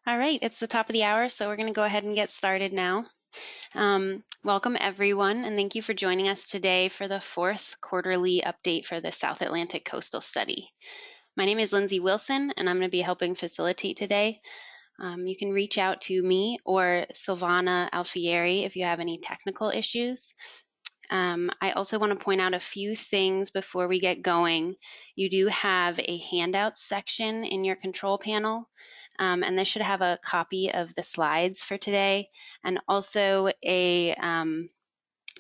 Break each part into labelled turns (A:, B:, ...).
A: All right, it's the top of the hour, so we're going to go ahead and get started now. Welcome everyone, and thank you for joining us today for the fourth quarterly update for the South Atlantic Coastal Study. My name is Lindsay Wilson, and I'm going to be helping facilitate today. You can reach out to me or Silvana Alfieri if you have any technical issues. I also want to point out a few things before we get going. You do have a handouts section in your control panel. And this should have a copy of the slides for today, and also a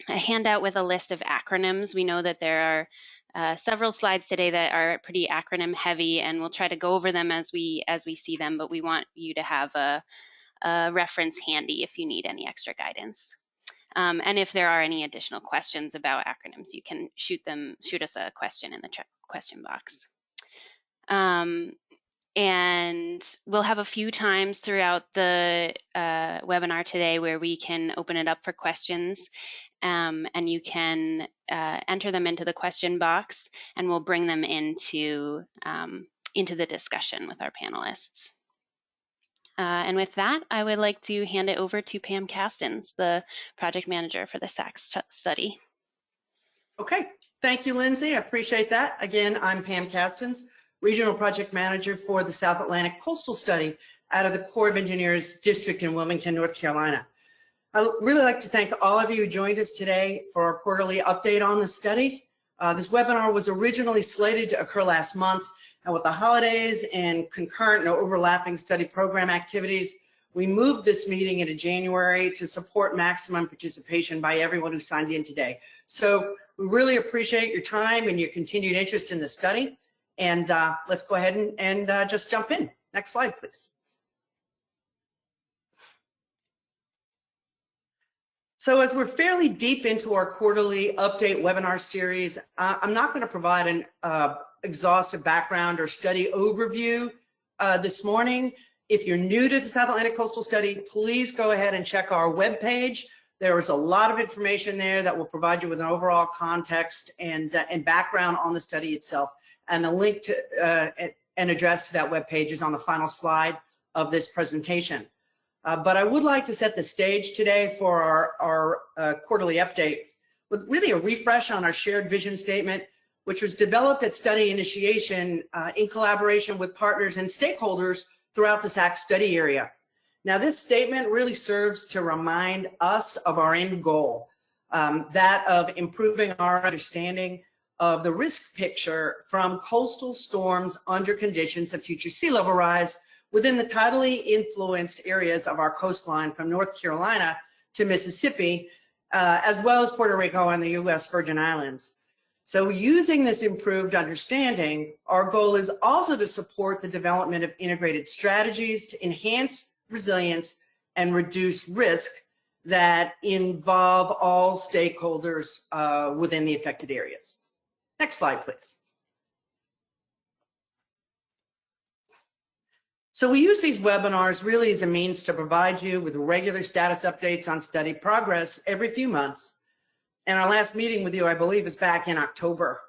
A: handout with a list of acronyms. We know that there are several slides today that are pretty acronym heavy, and we'll try to go over them as we see them, but we want you to have a reference handy if you need any extra guidance. And if there are any additional questions about acronyms, you can shoot us a question in the question box. And we'll have a few times throughout the webinar today where we can open it up for questions, and you can enter them into the question box, and we'll bring them into the discussion with our panelists. And with that, I would like to hand it over to Pam Castens, the project manager for the SACS study.
B: Okay, thank you, Lindsay. I appreciate that. Again, I'm Pam Castens, Regional Project Manager for the South Atlantic Coastal Study out of the Corps of Engineers District in Wilmington, North Carolina. I'd really like to thank all of you who joined us today for our quarterly update on the study. This webinar was originally slated to occur last month, and with the holidays and concurrent and overlapping study program activities, we moved this meeting into January to support maximum participation by everyone who signed in today. So we really appreciate your time and your continued interest in the study. And let's go ahead and just jump in. Next slide, please. So as we're fairly deep into our quarterly update webinar series, I'm not going to provide an exhaustive background or study overview this morning. If you're new to the South Atlantic Coastal Study, please go ahead and check our webpage. There is a lot of information there that will provide you with an overall context and background on the study itself. And the link to and address to that webpage is on the final slide of this presentation. But I would like to set the stage today for our quarterly update with really a refresh on our shared vision statement, which was developed at study initiation in collaboration with partners and stakeholders throughout the SACS study area. Now, this statement really serves to remind us of our end goal, that of improving our understanding of the risk picture from coastal storms under conditions of future sea level rise within the tidally influenced areas of our coastline from North Carolina to Mississippi, as well as Puerto Rico and the U.S. Virgin Islands. So using this improved understanding, our goal is also to support the development of integrated strategies to enhance resilience and reduce risk that involve all stakeholders within the affected areas. Next slide, please. So we use these webinars really as a means to provide you with regular status updates on study progress every few months. And our last meeting with you, I believe, is back in October.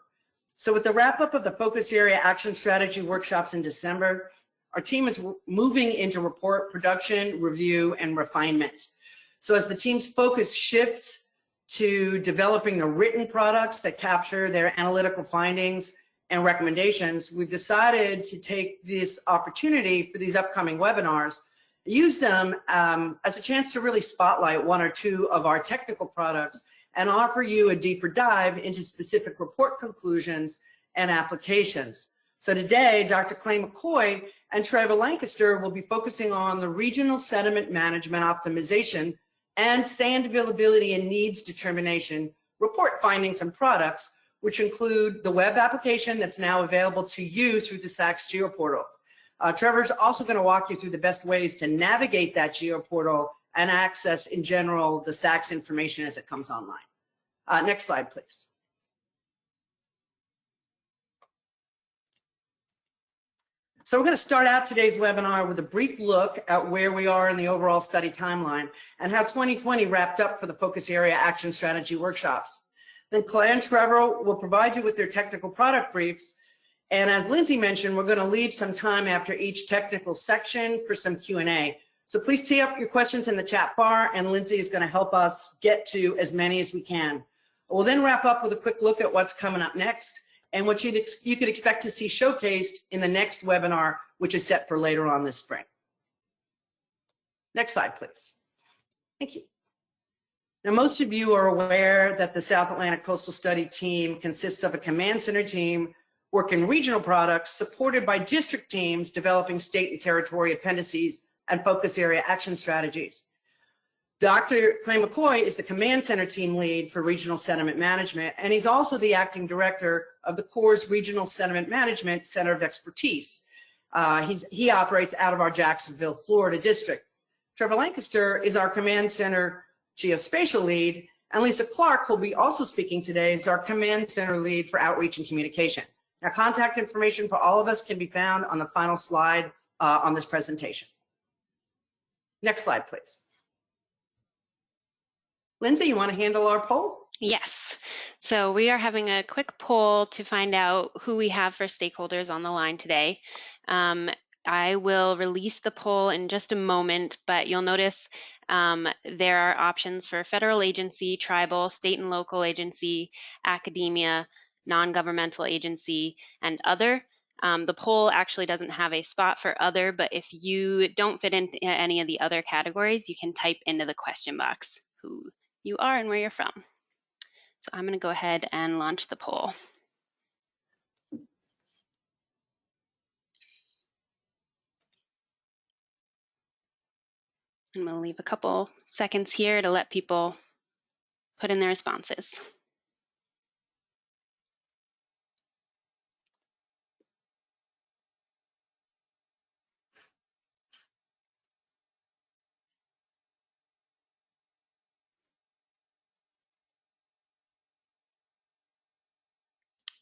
B: So with the wrap up of the focus area action strategy workshops in December, our team is moving into report production, review, and refinement. So as the team's focus shifts to developing the written products that capture their analytical findings and recommendations, we've decided to take this opportunity for these upcoming webinars, use them as a chance to really spotlight one or two of our technical products and offer you a deeper dive into specific report conclusions and applications. So today, Dr. Clay McCoy and Trevor Lancaster will be focusing on the regional sediment management optimization and sand availability and needs determination report findings and products, which include the web application that's now available to you through the SACS GeoPortal. Trevor's also going to walk you through the best ways to navigate that GeoPortal and access, in general, the SACS information as it comes online. Next slide, please. So we're going to start out today's webinar with a brief look at where we are in the overall study timeline and how 2020 wrapped up for the focus area action strategy workshops. Then Clay and Trevor will provide you with their technical product briefs, And as Lindsay mentioned, we're going to leave some time after each technical section for some Q&A. So please tee up your questions in the chat bar, and Lindsay is going to help us get to as many as we can. We'll then wrap up with a quick look at what's coming up next and what you could expect to see showcased in the next webinar, which is set for later on this spring. Next slide, please. Thank you. Now, most of you are aware that the South Atlantic Coastal Study team consists of a command center team working regional products supported by district teams developing state and territory appendices and focus area action strategies. Dr. Clay McCoy is the command center team lead for regional sediment management, and he's also the acting director of the Corps' Regional Sediment Management Center of Expertise. He operates out of our Jacksonville, Florida district. Trevor Lancaster is our command center geospatial lead, and Lisa Clark, who'll be also speaking today, is our command center lead for outreach and communication. Now, contact information for all of us can be found on the final slide on this presentation. Next slide, please. Lindsay, you want to handle our poll?
A: Yes. So we are having a quick poll to find out who we have for stakeholders on the line today. I will release the poll in just a moment, but you'll notice there are options for federal agency, tribal, state and local agency, academia, non-governmental agency, and other. The poll actually doesn't have a spot for other, but if you don't fit into any of the other categories, you can type into the question box who you are and where you're from. So I'm going to go ahead and launch the poll. I'm going to leave a couple seconds here to let people put in their responses.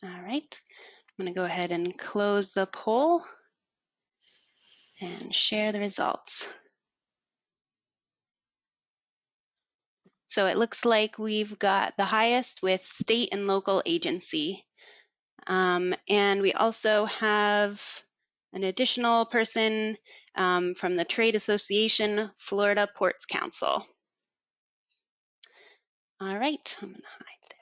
A: All right, I'm going to go ahead and close the poll and share the results. So it looks like we've got the highest with state and local agency. And we also have an additional person from the Trade Association, Florida Ports Council. All right, I'm going to hide it.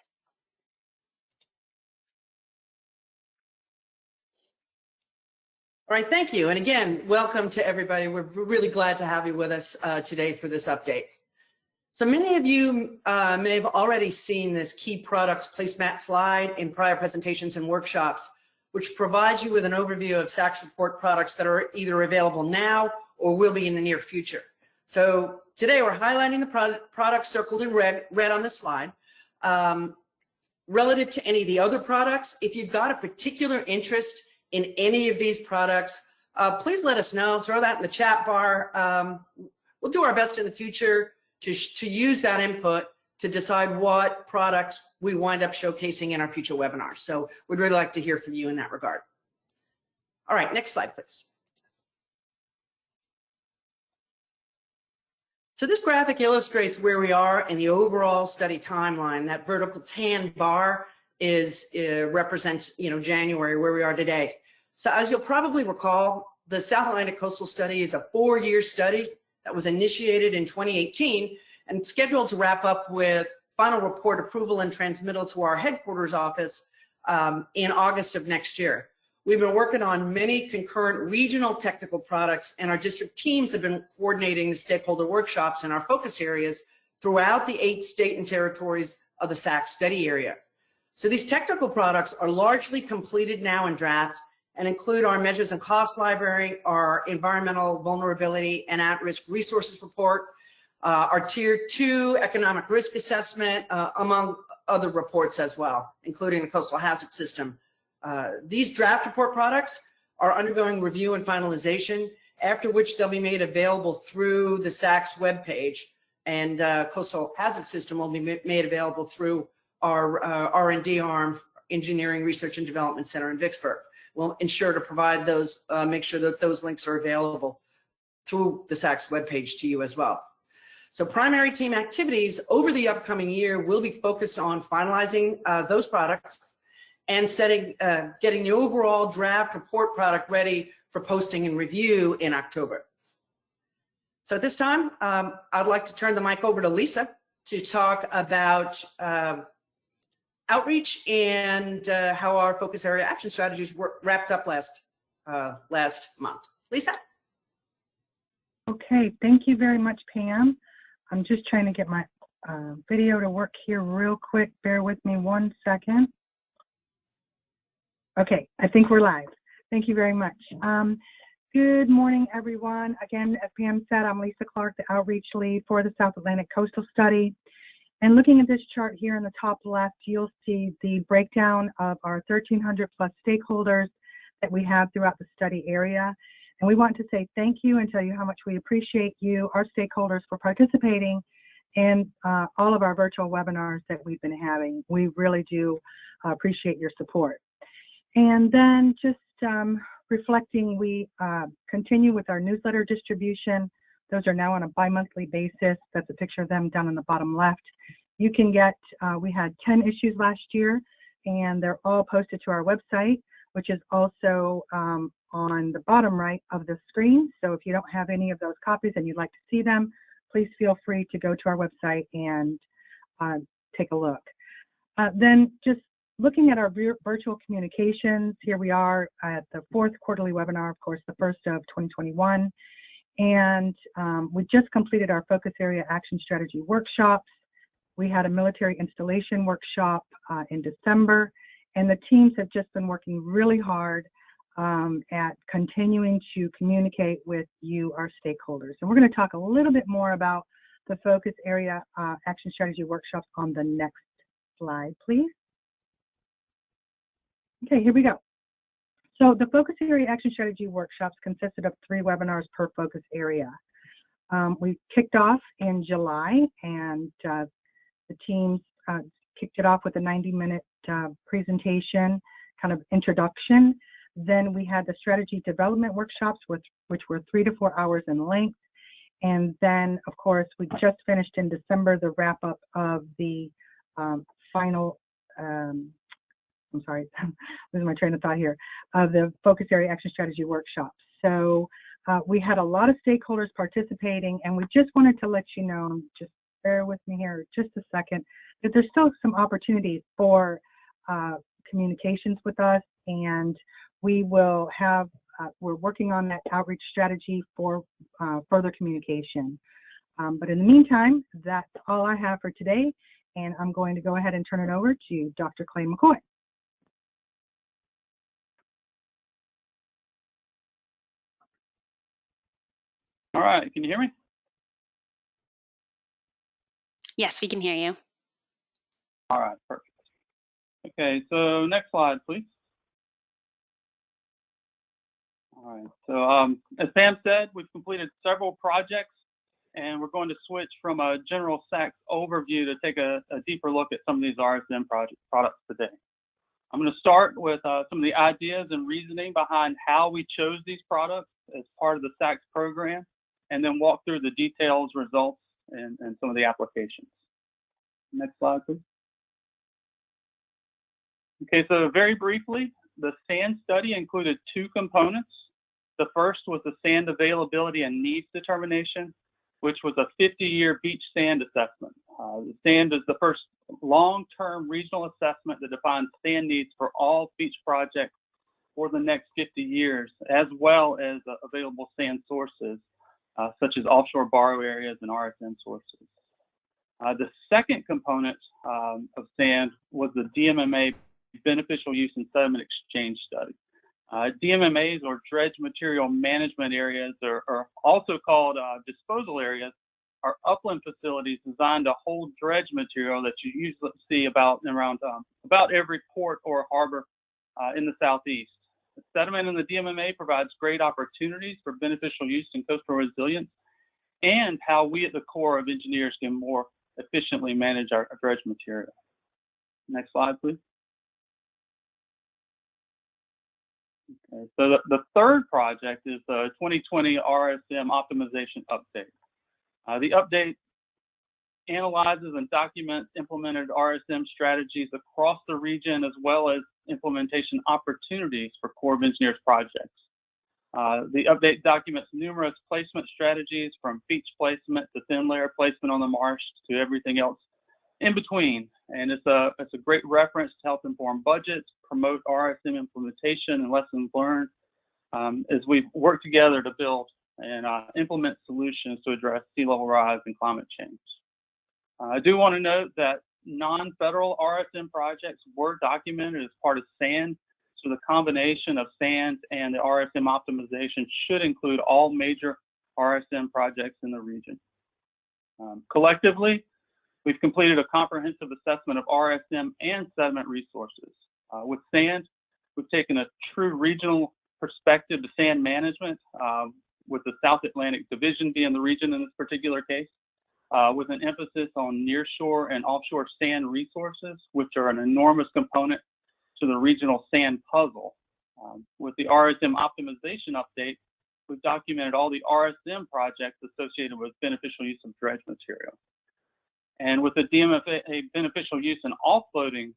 B: All right, thank you. And again, welcome to everybody. We're really glad to have you with us today for this update. So many of you may have already seen this key products placemat slide in prior presentations and workshops, which provides you with an overview of SACS report products that are either available now or will be in the near future. So today we're highlighting the products circled in red on this slide. Relative to any of the other products, if you've got a particular interest in any of these products, please let us know. Throw that in the chat bar. We'll do our best in the future to use that input to decide what products we wind up showcasing in our future webinars. So we'd really like to hear from you in that regard. All right, next slide, please. So this graphic illustrates where we are in the overall study timeline. That vertical tan bar represents January, where we are today. So as you'll probably recall, the South Atlantic Coastal Study is a 4-year study that was initiated in 2018 and scheduled to wrap up with final report approval and transmittal to our headquarters office in August of next year. We've been working on many concurrent regional technical products, and our district teams have been coordinating the stakeholder workshops in our focus areas throughout the 8 state and territories of the SACS study area. So these technical products are largely completed now in draft and include our measures and cost library, our environmental vulnerability and at-risk resources report, our Tier 2 economic risk assessment, among other reports as well, including the coastal hazard system. These draft report products are undergoing review and finalization, after which they'll be made available through the SACS webpage, and coastal hazard system will be made available through our R&D arm, Engineering Research and Development Center in Vicksburg. We'll ensure to provide those, make sure that those links are available through the SACS webpage to you as well. So primary team activities over the upcoming year will be focused on finalizing those products and getting the overall draft report product ready for posting and review in October. So at this time, I'd like to turn the mic over to Lisa to talk about outreach and how our focus area action strategies were wrapped up last month. Lisa?
C: Okay, thank you very much, Pam. I'm just trying to get my video to work here real quick. Bear with me 1 second. Okay, I think we're live. Thank you very much. Good morning, everyone. Again, as Pam said, I'm Lisa Clark, the outreach lead for the South Atlantic Coastal Study. And looking at this chart here in the top left, you'll see the breakdown of our 1,300 plus stakeholders that we have throughout the study area. And we want to say thank you and tell you how much we appreciate you, our stakeholders, for participating in all of our virtual webinars that we've been having. We really do appreciate your support. And then just reflecting, we continue with our newsletter distribution. Those are now on a bi-monthly basis. That's a picture of them down in the bottom left. You can get, we had 10 issues last year, and they're all posted to our website, which is also on the bottom right of the screen. So if you don't have any of those copies and you'd like to see them, please feel free to go to our website and take a look. Then just looking at our virtual communications, here we are at the 4th quarterly webinar, of course, the first of 2021. And we just completed our focus area action strategy workshops. We had a military installation workshop in December, and the teams have just been working really hard at continuing to communicate with you, our stakeholders. And we're going to talk a little bit more about the focus area action strategy workshops on the next slide, please. Okay, here we go. So the focus area action strategy workshops consisted of 3 webinars per focus area. We kicked off in July, and the teams kicked it off with a 90-minute presentation, kind of introduction. Then we had the strategy development workshops, which were 3 to 4 hours in length. And then, of course, we just finished in December the wrap-up of the final, I'm sorry, losing my train of thought here, of the focus area action strategy workshops. So we had a lot of stakeholders participating, and we just wanted to let you know, just bear with me here just a second, that there's still some opportunities for communications with us, and we will have, we're working on that outreach strategy for further communication. But in the meantime, that's all I have for today, and I'm going to go ahead and turn it over to Dr. Clay McCoy.
D: All right, can you hear me?
A: Yes, we can hear you.
D: All right, perfect. Okay, so next slide, please. All right, so as Pam said, we've completed several projects, and we're going to switch from a general SACS overview to take a deeper look at some of these RSM products today. I'm going to start with some of the ideas and reasoning behind how we chose these products as part of the SACS program, and then walk through the details, results, and some of the applications. Next slide, please. Okay, so very briefly, the SAND study included 2 components. The first was the sand availability and needs determination, which was a 50-year beach sand assessment. The SAND is the first long-term regional assessment that defines sand needs for all beach projects for the next 50 years, as well as available sand sources, such as offshore borrow areas and RSM sources. The second component of SAND was the DMMA beneficial use and sediment exchange study. DMMAs, or dredge material management areas, are also called disposal areas, are upland facilities designed to hold dredge material that you usually see around every port or harbor in the southeast. The sediment in the DMMA provides great opportunities for beneficial use and coastal resilience, and how we at the Corps of Engineers can more efficiently manage our dredge material. Next slide, please. Okay, so the third project is the 2020 RSM optimization update. The update analyzes and documents implemented RSM strategies across the region, as well as implementation opportunities for Corps of Engineers projects. The update documents numerous placement strategies from beach placement to thin layer placement on the marsh to everything else in between. And it's a great reference to help inform budgets, promote RSM implementation and lessons learned as we work together to build and implement solutions to address sea level rise and climate change. I do want to note that non-federal RSM projects were documented as part of SAND. So the combination of SAND and the RSM optimization should include all major RSM projects in the region. Collectively, we've completed a comprehensive assessment of RSM and sediment resources. With SAND, we've taken a true regional perspective to sand management, with the South Atlantic Division being the region in this particular case, with an emphasis on nearshore and offshore sand resources, which are an enormous component to the regional sand puzzle. With the RSM optimization update, we've documented all the RSM projects associated with beneficial use of dredge material. And with the DMFA beneficial use and offloading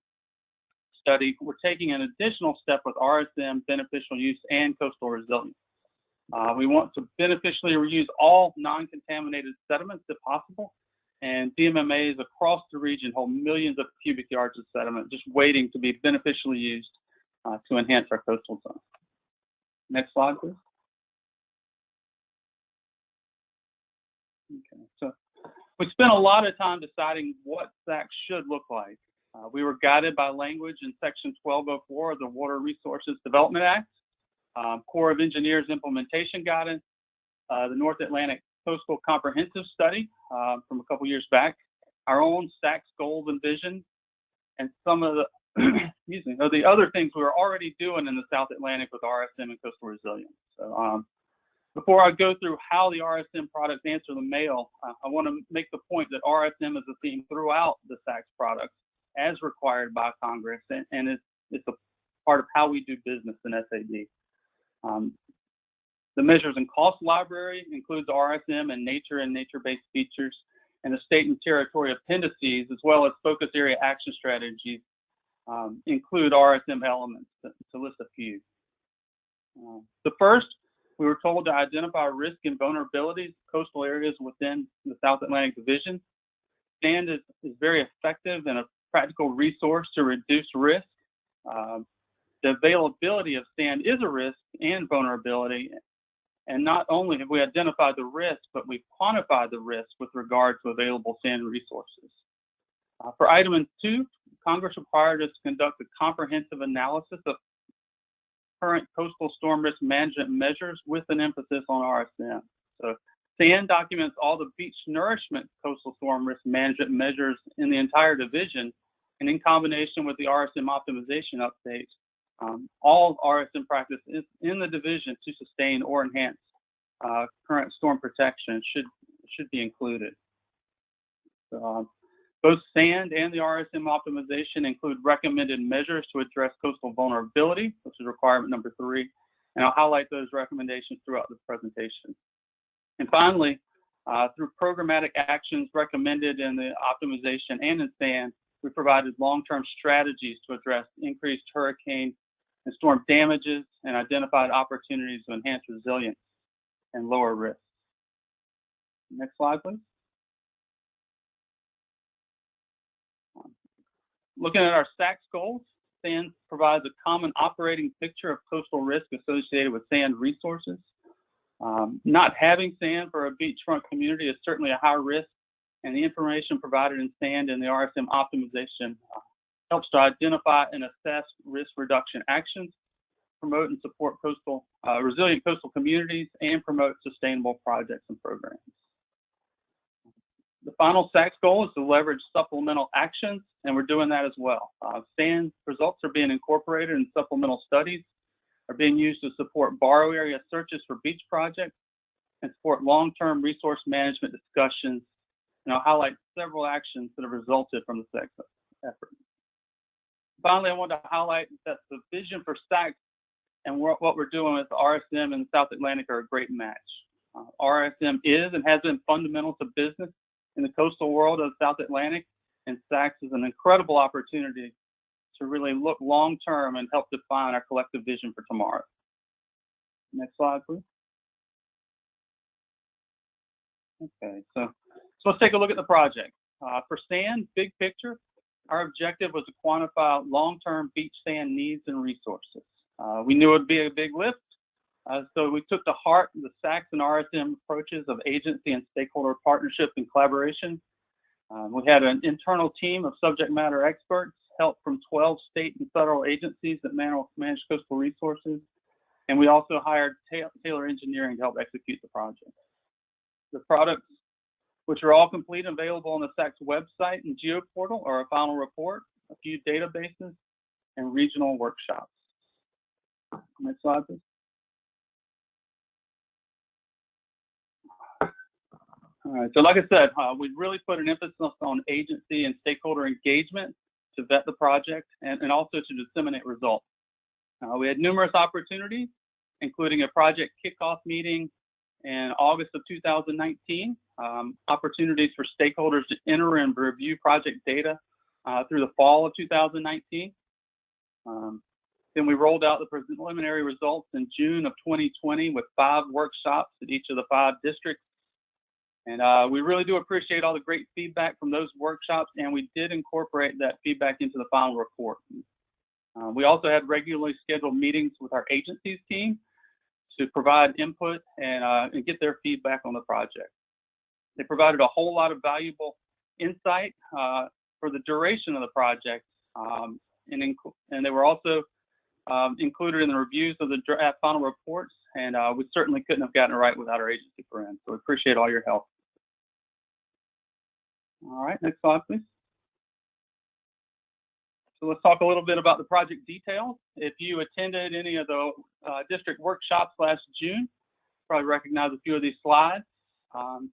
D: study, we're taking an additional step with RSM beneficial use and coastal resilience. We want to beneficially reuse all non-contaminated sediments if possible, and DMMAs across the region hold millions of cubic yards of sediment just waiting to be beneficially used to enhance our coastal zone. Next slide, please. Okay, so we spent a lot of time deciding what SACS should look like. We were guided by language in Section 1204 of the Water Resources Development Act, Corps of Engineers Implementation Guidance, the North Atlantic Coastal Comprehensive Study from a couple years back, our own SACS goals and vision, and some of the excuse me, of the other things we were already doing in the South Atlantic with RSM and coastal resilience. So before I go through how the RSM products answer the mail, I want to make the point that RSM is a theme throughout the SACS products as required by Congress, and it's a part of how we do business in SAD. The measures and cost library includes RSM and nature-based features, and the state and territory appendices, as well as focus area action strategies, include RSM elements, to list a few. The first, we were told to identify risk and vulnerabilities of coastal areas within the South Atlantic Division. SAND is very effective and a practical resource to reduce risk. The availability of sand is a risk and vulnerability, and not only have we identified the risk, but we've quantified the risk with regard to available sand resources. For item 2, Congress required us to conduct a comprehensive analysis of current coastal storm risk management measures with an emphasis on RSM. So SAND documents all the beach nourishment coastal storm risk management measures in the entire division, and in combination with the RSM optimization update, all RSM practice in the division to sustain or enhance current storm protection should be included. Both SAND and the RSM optimization include recommended measures to address coastal vulnerability, which is requirement number 3, and I'll highlight those recommendations throughout this presentation. And finally, through programmatic actions recommended in the optimization and in SAND, we provided long-term strategies to address increased hurricane and storm damages and identified opportunities to enhance resilience and lower risk. Next slide, please. Looking at our SACS goals, SAND provides a common operating picture of coastal risk associated with sand resources. Not having sand for a beachfront community is certainly a high risk, and the information provided in SAND and the RSM optimization helps to identify and assess risk reduction actions, promote and support resilient coastal communities, and promote sustainable projects and programs. The final SACS goal is to leverage supplemental actions, and we're doing that as well. SAND results are being incorporated in supplemental studies, are being used to support borrow area searches for beach projects, and support long-term resource management discussions. And I'll highlight several actions that have resulted from the SACS effort. Finally, I want to highlight that the vision for SACS and what we're doing with RSM and the South Atlantic are a great match. RSM is and has been fundamental to business in the coastal world of the South Atlantic, and SACS is an incredible opportunity to really look long-term and help define our collective vision for tomorrow. Next slide, please. Okay, so let's take a look at the project. For sand, big picture, our objective was to quantify long-term beach sand needs and resources. We knew it would be a big lift, so we took to heart the SACS and RSM approaches of agency and stakeholder partnership and collaboration. We had an internal team of subject matter experts, help from 12 state and federal agencies that manage coastal resources, and we also hired Taylor Engineering to help execute the project. The products, which are all complete and available on the SACS website and GeoPortal, are a final report, a few databases, and regional workshops. Next slide, please. All right, so like I said, we really put an emphasis on agency and stakeholder engagement to vet the project and also to disseminate results. We had numerous opportunities, including a project kickoff meeting in August of 2019, opportunities for stakeholders to enter and review project data through the fall of 2019. Then we rolled out the preliminary results in June of 2020 with 5 workshops at each of the 5 districts. And we really do appreciate all the great feedback from those workshops, and we did incorporate that feedback into the final report. We also had regularly scheduled meetings with our agencies team to provide input and get their feedback on the project. They provided a whole lot of valuable insight for the duration of the project, and they were also included in the reviews of the draft final reports, and we certainly couldn't have gotten it right without our agency friends, so we appreciate all your help. All right, next slide, please. So let's talk a little bit about the project details. If you attended any of the district workshops last June, you probably recognize a few of these slides.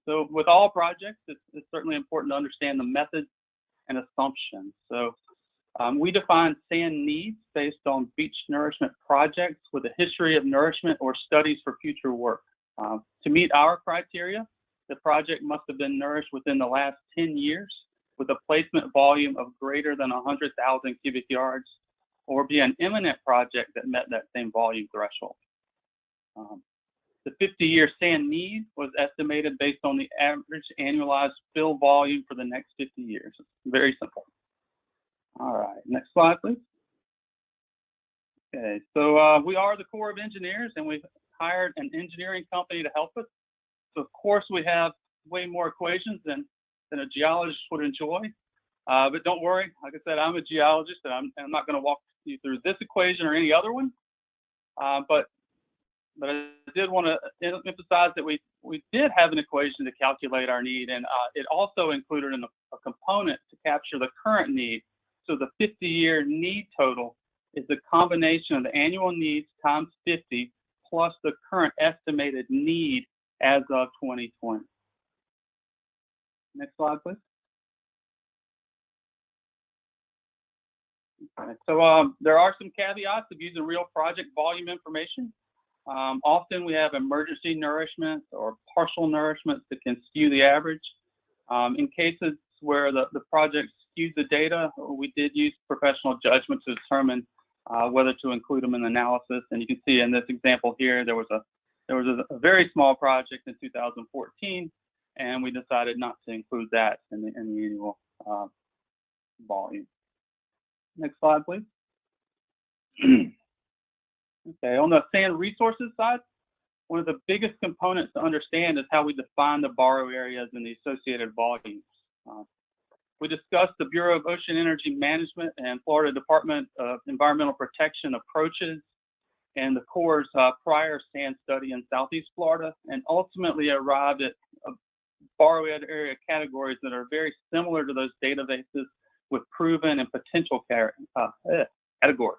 D: So with all projects, it's certainly important to understand the methods and assumptions. So we define sand needs based on beach nourishment projects with a history of nourishment or studies for future work. To meet our criteria, the project must have been nourished within the last 10 years with a placement volume of greater than 100,000 cubic yards, or be an imminent project that met that same volume threshold. The 50-year sand need was estimated based on the average annualized fill volume for the next 50 years. Very simple. All right, next slide, please. Okay, so we are the Corps of Engineers, and we've hired an engineering company to help us. So of course, we have way more equations than a geologist would enjoy. But don't worry, like I said, I'm a geologist, and I'm not going to walk you through this equation or any other one. But I did want to emphasize that we did have an equation to calculate our need, and it also included a component to capture the current need. So the 50-year need total is the combination of the annual needs times 50 plus the current estimated need as of 2020. Next slide, please. Okay. So there are some caveats of using real project volume information. Often we have emergency nourishment or partial nourishment that can skew the average. In cases where the project skews the data, we did use professional judgment to determine whether to include them in the analysis. And you can see in this example here, there was a very small project in 2014, and we decided not to include that in the annual volume. Next slide, please. Okay, on the sand resources side, one of the biggest components to understand is how we define the borrow areas and the associated volumes. We discussed the Bureau of Ocean Energy Management and Florida Department of Environmental Protection approaches and the Corps' prior sand study in Southeast Florida, and ultimately arrived at borrow area categories that are very similar to those databases with proven and potential categories.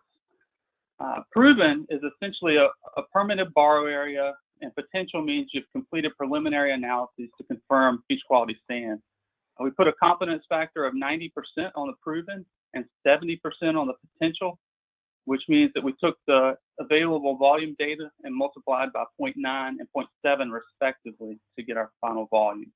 D: Proven is essentially a permitted borrow area, and potential means you've completed preliminary analyses to confirm beach quality sand. We put a confidence factor of 90% on the proven and 70% on the potential, which means that we took the available volume data and multiplied by 0.9 and 0.7 respectively to get our final volume.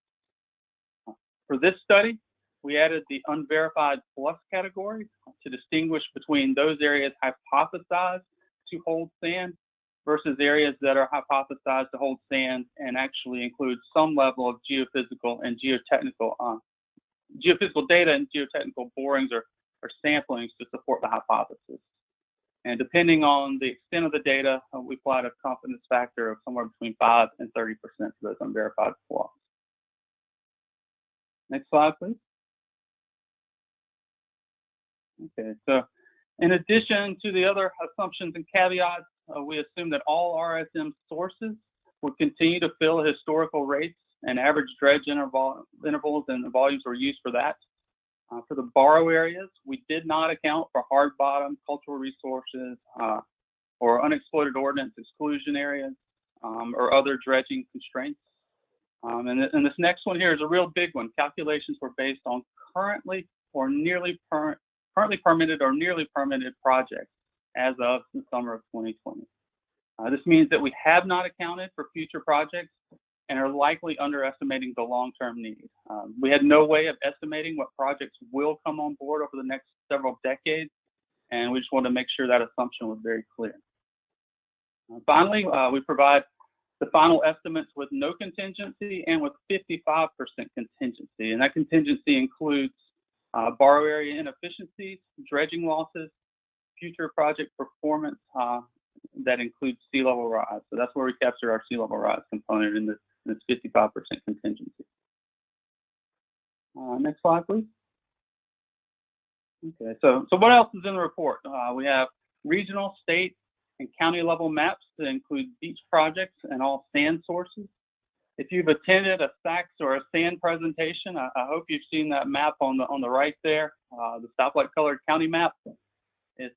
D: For this study, we added the unverified plus category to distinguish between those areas hypothesized to hold sand versus areas that are hypothesized to hold sand and actually include some level of geophysical and geophysical data and geotechnical borings or samplings to support the hypothesis. And depending on the extent of the data, we applied a confidence factor of somewhere between 5 and 30% for those unverified plus. Next slide, please. Okay, so in addition to the other assumptions and caveats, we assume that all RSM sources would continue to fill at historical rates and average dredge intervals and the volumes were used for that. For the borrow areas, we did not account for hard bottom, cultural resources, or unexploited ordnance exclusion areas, or other dredging constraints. And this next one here is a real big one. Calculations were based on currently permitted or nearly permitted projects as of the summer of 2020. This means that we have not accounted for future projects and are likely underestimating the long-term need. We had no way of estimating what projects will come on board over the next several decades, and we just wanted to make sure that assumption was very clear. Finally, we provide the final estimates with no contingency and with 55% contingency, and that contingency includes borrow area inefficiencies, dredging losses, future project performance that includes sea level rise. So that's where we capture our sea level rise component in this 55% contingency. Next slide, please. Okay, so what else is in the report? We have regional, state, and county level maps that include beach projects and all sand sources. If you've attended a SACS or a sand presentation, I hope you've seen that map on the right there, the stoplight colored county map. It's,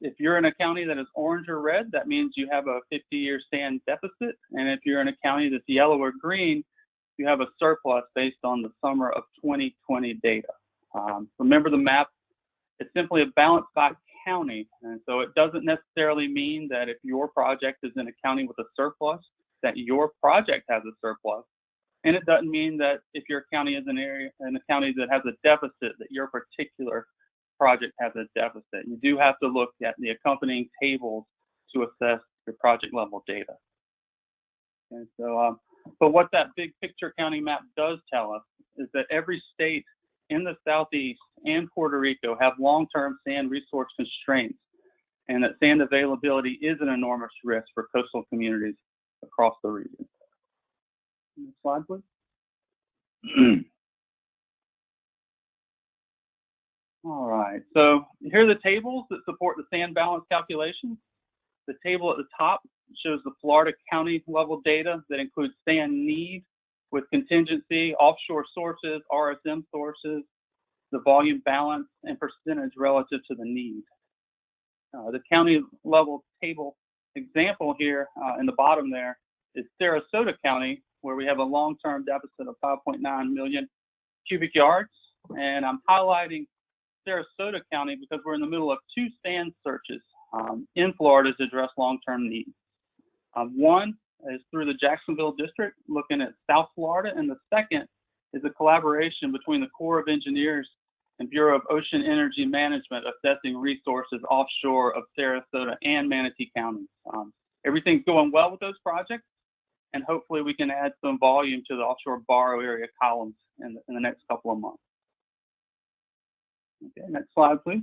D: if you're in a county that is orange or red, that means you have a 50-year sand deficit. And if you're in a county that's yellow or green, you have a surplus based on the summer of 2020 data. Remember the map, it's simply a balance by county. And so it doesn't necessarily mean that if your project is in a county with a surplus, that your project has a surplus. And it doesn't mean that if your county is in a county that has a deficit, that your particular project has a deficit. You do have to look at the accompanying tables to assess your project level data. And so, but what that big picture county map does tell us is that every state in the Southeast and Puerto Rico have long-term sand resource constraints, and that sand availability is an enormous risk for coastal communities across the region. Next slide, please. All right, so here are the tables that support the sand balance calculations. The table at the top shows the Florida county level data that includes sand need with contingency, offshore sources, RSM sources, the volume balance, and percentage relative to the need. The county level table example here in the bottom there is Sarasota County, where we have a long-term deficit of 5.9 million cubic yards. And I'm highlighting Sarasota County because we're in the middle of two sand searches in Florida to address long-term needs. One is through the Jacksonville District, looking at South Florida, and the second is a collaboration between the Corps of Engineers and Bureau of Ocean Energy Management assessing resources offshore of Sarasota and Manatee counties. Everything's going well with those projects, and hopefully we can add some volume to the offshore borrow area columns in the next couple of months. Okay, next slide, please.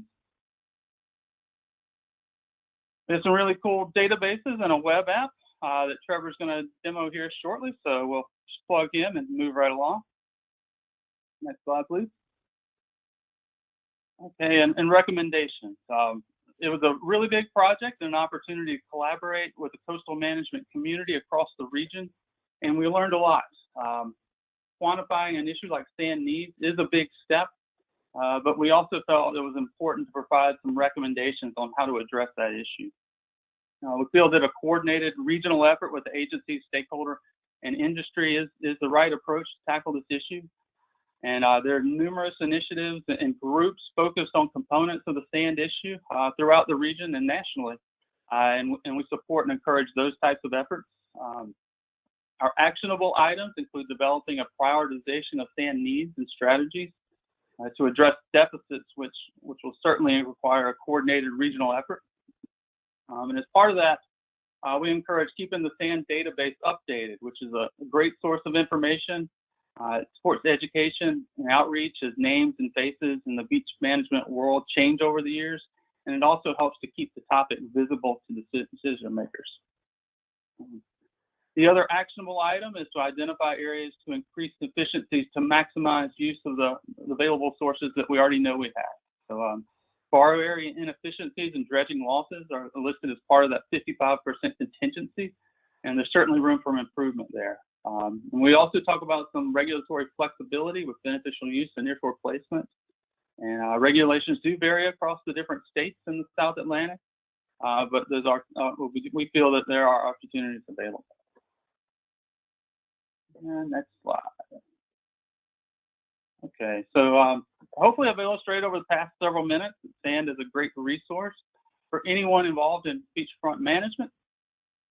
D: There's some really cool databases and a web app that Trevor's going to demo here shortly, so we'll just plug in and move right along. Next slide, please. Okay, and recommendations. It was a really big project and an opportunity to collaborate with the coastal management community across the region, and we learned a lot. Quantifying an issue like sand needs is a big step, but we also felt it was important to provide some recommendations on how to address that issue. We feel that a coordinated regional effort with the agency, stakeholder, and industry is the right approach to tackle this issue. And there are numerous initiatives and groups focused on components of the sand issue throughout the region and nationally. And we support and encourage those types of efforts. Our actionable items include developing a prioritization of sand needs and strategies, to address deficits, which will certainly require a coordinated regional effort. And as part of that, we encourage keeping the SAND database updated, which is a great source of information. It supports education and outreach as names and faces in the beach management world change over the years, and it also helps to keep the topic visible to the decision makers. The other actionable item is to identify areas to increase efficiencies to maximize use of the available sources that we already know we have. So borrow area inefficiencies and dredging losses are listed as part of that 55% contingency, and there's certainly room for improvement there. And we also talk about some regulatory flexibility with beneficial use and nearshore placement. And regulations do vary across the different states in the South Atlantic, but those are, we feel that there are opportunities available. And next slide. Okay, so hopefully I've illustrated over the past several minutes that SAND is a great resource for anyone involved in beachfront management.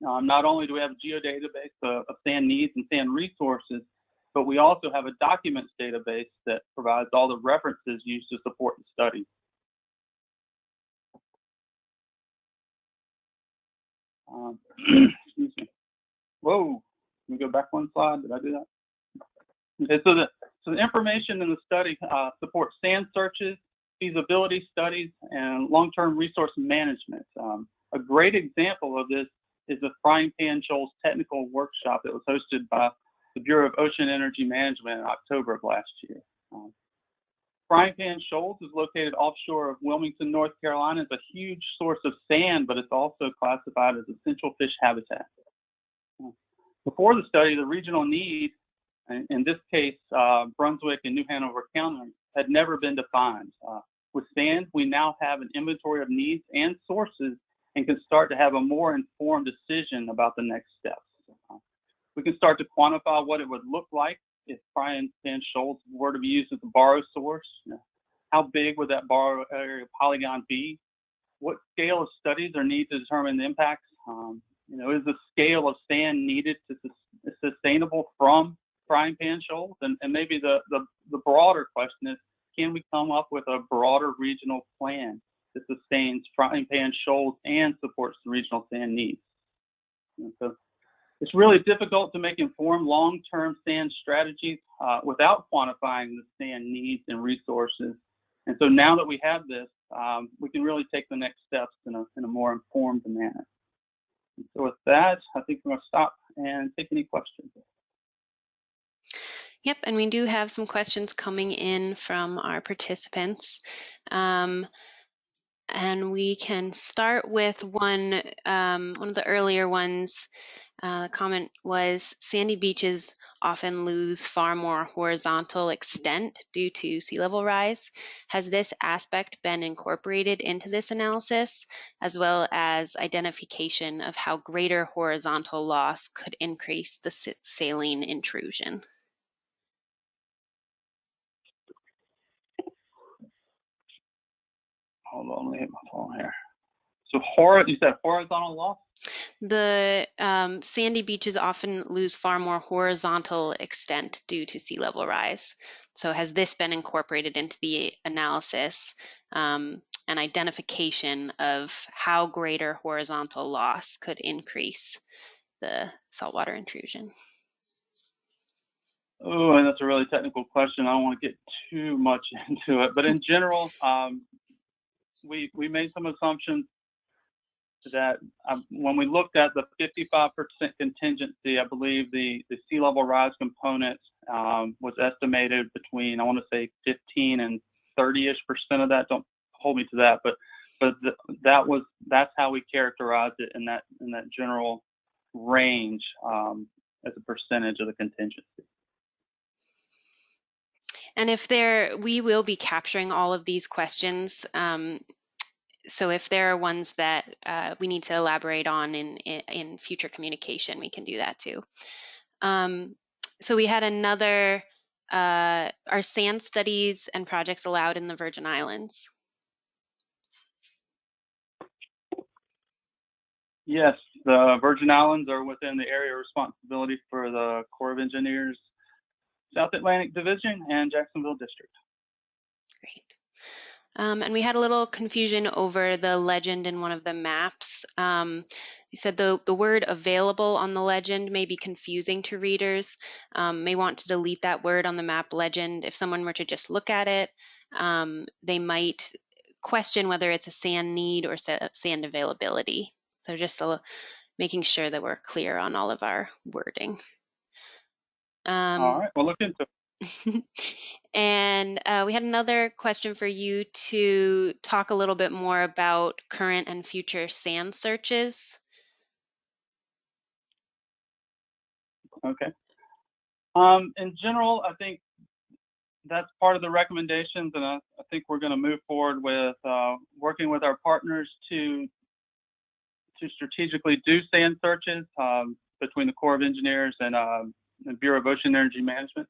D: Not only do we have a geodatabase of SAND needs and SAND resources, but we also have a documents database that provides all the references used to support the study. Excuse me. Whoa, let me go back one slide. Did I do that? Okay, so the information in the study supports SAND searches, feasibility studies, and long-term resource management. A great example of this is the Frying Pan Shoals technical workshop that was hosted by the Bureau of Ocean Energy Management in October of last year. Frying Pan Shoals is located offshore of Wilmington, North Carolina. It's a huge source of sand, but it's also classified as essential fish habitat. Before the study, the regional need, in this case, Brunswick and New Hanover County, had never been defined. With SAND, we now have an inventory of needs and sources and can start to have a more informed decision about the next steps. We can start to quantify what it would look like if Frying Pan Shoals were to be used as a borrow source. How big would that borrow area polygon be? What scale of studies are needed to determine the impacts? Is the scale of SAND needed to sustainable from Frying Pan Shoals? And maybe the broader question is, can we come up with a broader regional plan that sustains Frying Pan Shoals and supports the regional SAND needs? So it's really difficult to make informed long-term SAND strategies without quantifying the SAND needs and resources. And so now that we have this, we can really take the next steps in a more informed manner. And so with that, I think we're going to stop and take any questions.
A: Yep, and we do have some questions coming in from our participants. And we can start with one of the earlier ones. The comment was, sandy beaches often lose far more horizontal extent due to sea level rise. Has this aspect been incorporated into this analysis, as well as identification of how greater horizontal loss could increase the saline intrusion?
D: Hold on, let me hit my phone here. So you said horizontal loss?
A: The sandy beaches often lose far more horizontal extent due to sea level rise. So has this been incorporated into the analysis and identification of how greater horizontal loss could increase the saltwater intrusion?
D: Oh, and that's a really technical question. I don't want to get too much into it, but in general, we made some assumptions that when we looked at the 55% contingency, I believe the sea level rise component was estimated between, I want to say 15 and 30-ish% of that. Don't hold me to that, but that's how we characterized it in that general range as a percentage of the contingency.
A: And we will be capturing all of these questions. So if there are ones that we need to elaborate on in future communication, we can do that too. So we had another, are SAND studies and projects allowed in the Virgin Islands?
D: Yes, the Virgin Islands are within the area of responsibility for the Corps of Engineers South Atlantic Division and Jacksonville District.
A: And we had a little confusion over the legend in one of the maps. He said the word available on the legend may be confusing to readers, may want to delete that word on the map legend. If someone were to just look at it, they might question whether it's a sand need or sand availability. So just making sure that we're clear on all of our wording.
D: All right, we'll look into it.
A: And we had another question for you to talk a little bit more about current and future sand searches.
D: Okay. In general, I think that's part of the recommendations, and I think we're going to move forward with working with our partners to strategically do sand searches between the Corps of Engineers and the Bureau of Ocean Energy Management.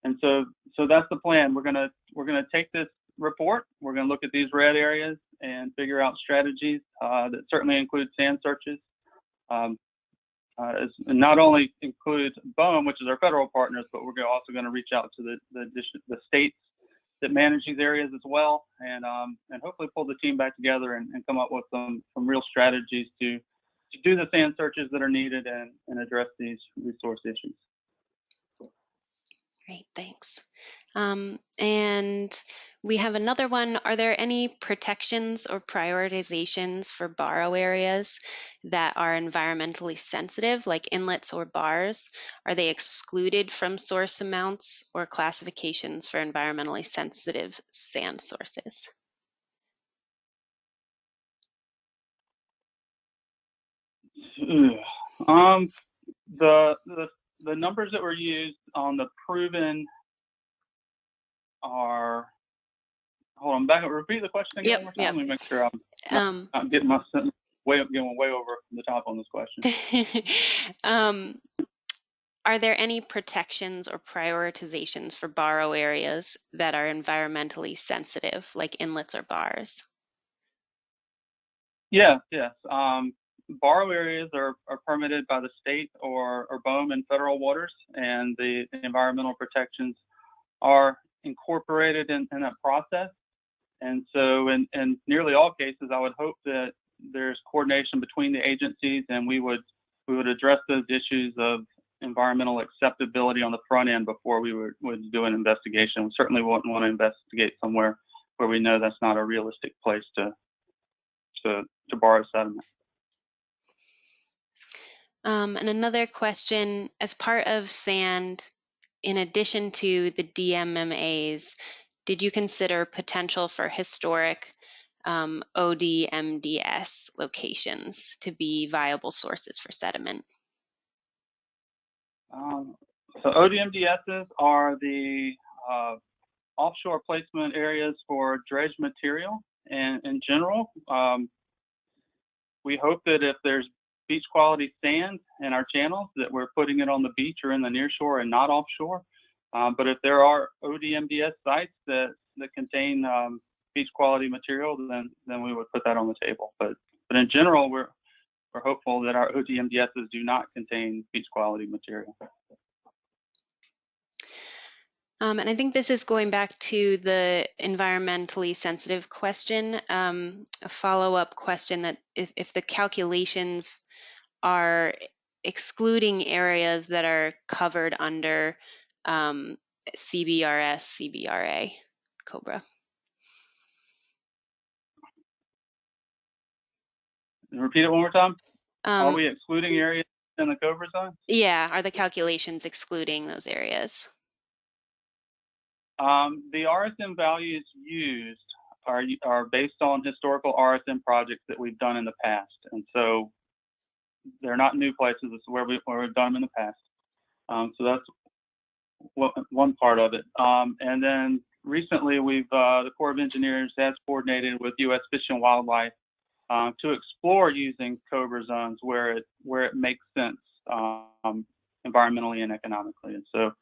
D: And so that's the plan. We're gonna take this report. We're gonna look at these red areas and figure out strategies that certainly include sand searches. Not only include BOEM, which is our federal partners, but we're also going to reach out to the states that manage these areas as well, and hopefully pull the team back together and come up with some real strategies to do the sand searches that are needed and address these resource issues.
A: Great, thanks. And we have another one. Are there any protections or prioritizations for borrow areas that are environmentally sensitive, like inlets or bars? Are they excluded from source amounts or classifications for environmentally sensitive sand sources?
D: The numbers that were used on the proven are, hold on, back up, repeat the question again one more time. Let me make sure I'm getting my sentence way over the top on this question.
A: Are there any protections or prioritizations for borrow areas that are environmentally sensitive, like inlets or bars?
D: Yes. Borrow areas are permitted by the state or BOEM in federal waters, and the environmental protections are incorporated in that process. And so in nearly all cases, I would hope that there's coordination between the agencies, and we would address those issues of environmental acceptability on the front end before we would do an investigation. We certainly wouldn't want to investigate somewhere where we know that's not a realistic place to borrow sediment.
A: And another question, as part of SAND, in addition to the DMMAs, did you consider potential for historic ODMDS locations to be viable sources for sediment?
D: So ODMDSs are the offshore placement areas for dredge material. And in general, we hope that if there's beach quality sand in our channels, that we're putting it on the beach or in the near shore and not offshore. But if there are ODMDS sites that contain beach quality material, then we would put that on the table. But in general, we're hopeful that our ODMDSs do not contain beach quality material.
A: And I think this is going back to the environmentally sensitive question, a follow-up question that if the calculations are excluding areas that are covered under CBRS, CBRA, COBRA.
D: Repeat it one more time. Are we excluding areas in the COBRA zone?
A: Yeah, are the calculations excluding those areas?
D: The RSM values used are based on historical RSM projects that we've done in the past, and so they're not new places. This is where we've done them in the past. So that's one part of it. And then recently, the Corps of Engineers has coordinated with U.S. Fish and Wildlife to explore using COBRA zones where it makes sense environmentally and economically. And so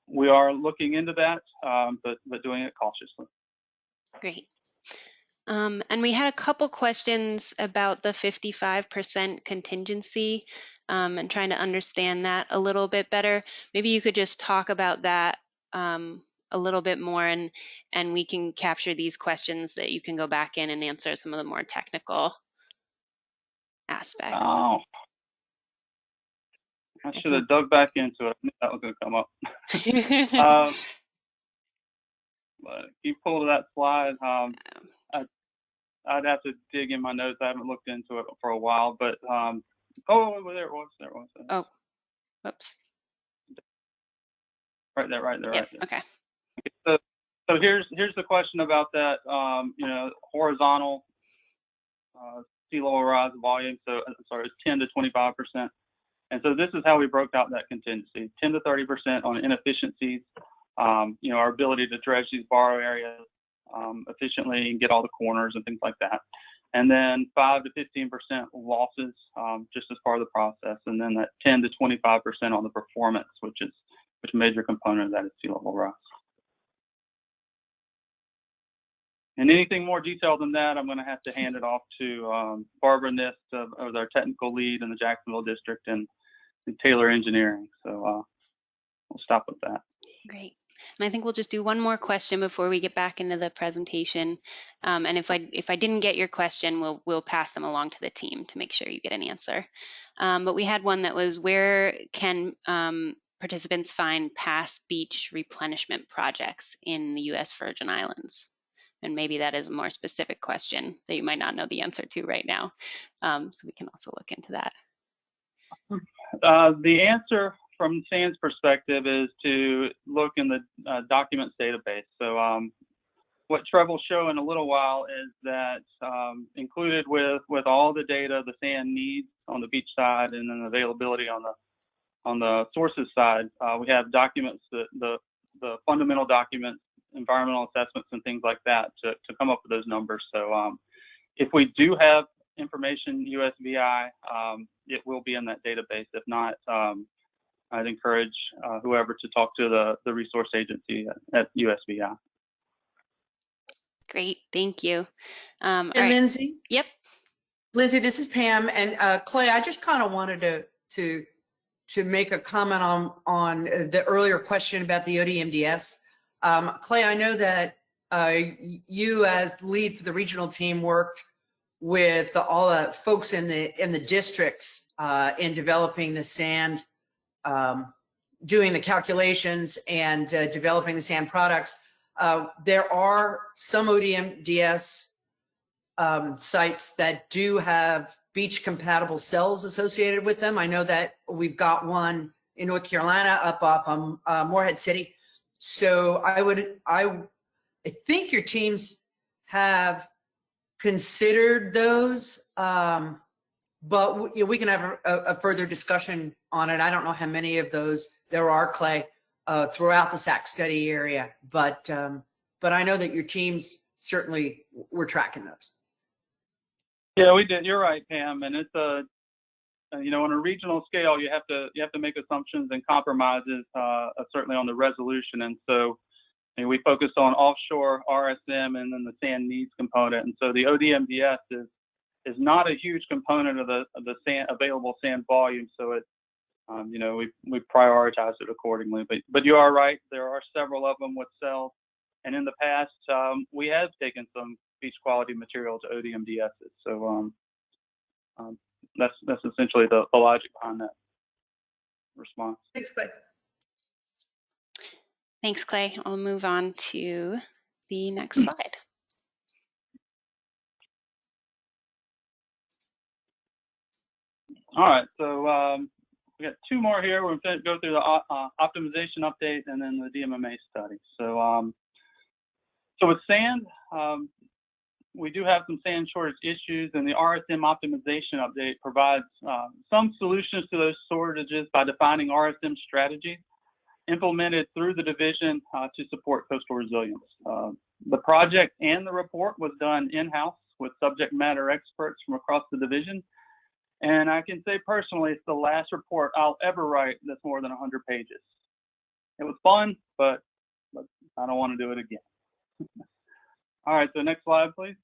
D: we are looking into that, but doing it cautiously.
A: Great. And we had a couple questions about the 55% contingency and trying to understand that a little bit better. Maybe you could just talk about that a a little bit more, and we can capture these questions that you can go back in and answer some of the more technical aspects.
D: Oh, I should have dug back into it. I knew that was going to come up. But keep hold of that slide. I'd have to dig in my notes. I haven't looked into it for a while, but oh, there it was.
A: Oh, whoops.
D: Right there.
A: Yep. Okay.
D: So here's the question about that. Horizontal sea level rise volume. So sorry, it's 10 to 25%. And so this is how we broke out that contingency: 10 to 30% on inefficiencies. Our ability to dredge these borrow areas efficiently and get all the corners and things like that. And then 5 to 15% losses just as part of the process. And then that 10 to 25% on the performance, which major component of that is sea level rise. And anything more detailed than that, I'm going to have to hand it off to Barbara Nist, of our technical lead in the Jacksonville district, and Taylor Engineering. So we'll stop with that.
A: Great. And I think we'll just do one more question before we get back into the presentation. And if I didn't get your question, we'll pass them along to the team to make sure you get an answer. But we had one that was, where can participants find past beach replenishment projects in the U.S. Virgin Islands? And maybe that is a more specific question that you might not know the answer to right now. So we can also look into that.
D: The answer from SAND's perspective is to look in the documents database. So what Trev will show in a little while is that included with all the data the SAND needs on the beach side, and then availability on the sources side, we have documents, the fundamental documents, environmental assessments, and things like that to come up with those numbers. So if we do have information USVI, it will be in that database. If not, I'd encourage whoever to talk to the resource agency at USVI.
A: Great, thank you.
B: And
A: all right.
B: Lindsay?
A: Yep.
B: Lindsay, this is Pam. And Clay, I just kind of wanted to make a comment on the earlier question about the ODMDS. Clay, I know that you, as lead for the regional team, worked with all the folks in the districts in developing the SAND, doing the calculations and developing the SAND products. There are some ODMDS sites that do have beach compatible cells associated with them. I know that we've got one in North Carolina up off Morehead City. So I think your teams have considered those, but we can have a further discussion on it. I don't know how many of those there are, Clay, throughout the SAC study area, but I know that your teams certainly were tracking those.
D: Yeah, we did. You're right, Pam. And it's on a regional scale, you have to make assumptions and compromises, certainly on the resolution. And so we focused on offshore RSM and then the SAND needs component. And so the ODMDS is not a huge component of the SAND, available SAND volume. So it, we prioritized it accordingly. But you are right. There are several of them with cells. And in the past, we have taken some beach quality material to ODMDSs. So that's essentially the logic behind that response.
B: Thanks, Clay.
A: Thanks, Clay. I'll move on to the next slide.
D: All right, so we got two more here. We're going to go through the optimization update and then the DMMA study. So, so with SAND, we do have some SAND shortage issues, and the RSM optimization update provides some solutions to those shortages by defining RSM strategies implemented through the division to support coastal resilience. The project and the report was done in-house with subject matter experts from across the division. And I can say personally, it's the last report I'll ever write that's more than 100 pages. It was fun, but I don't want to do it again. All right, so next slide, please.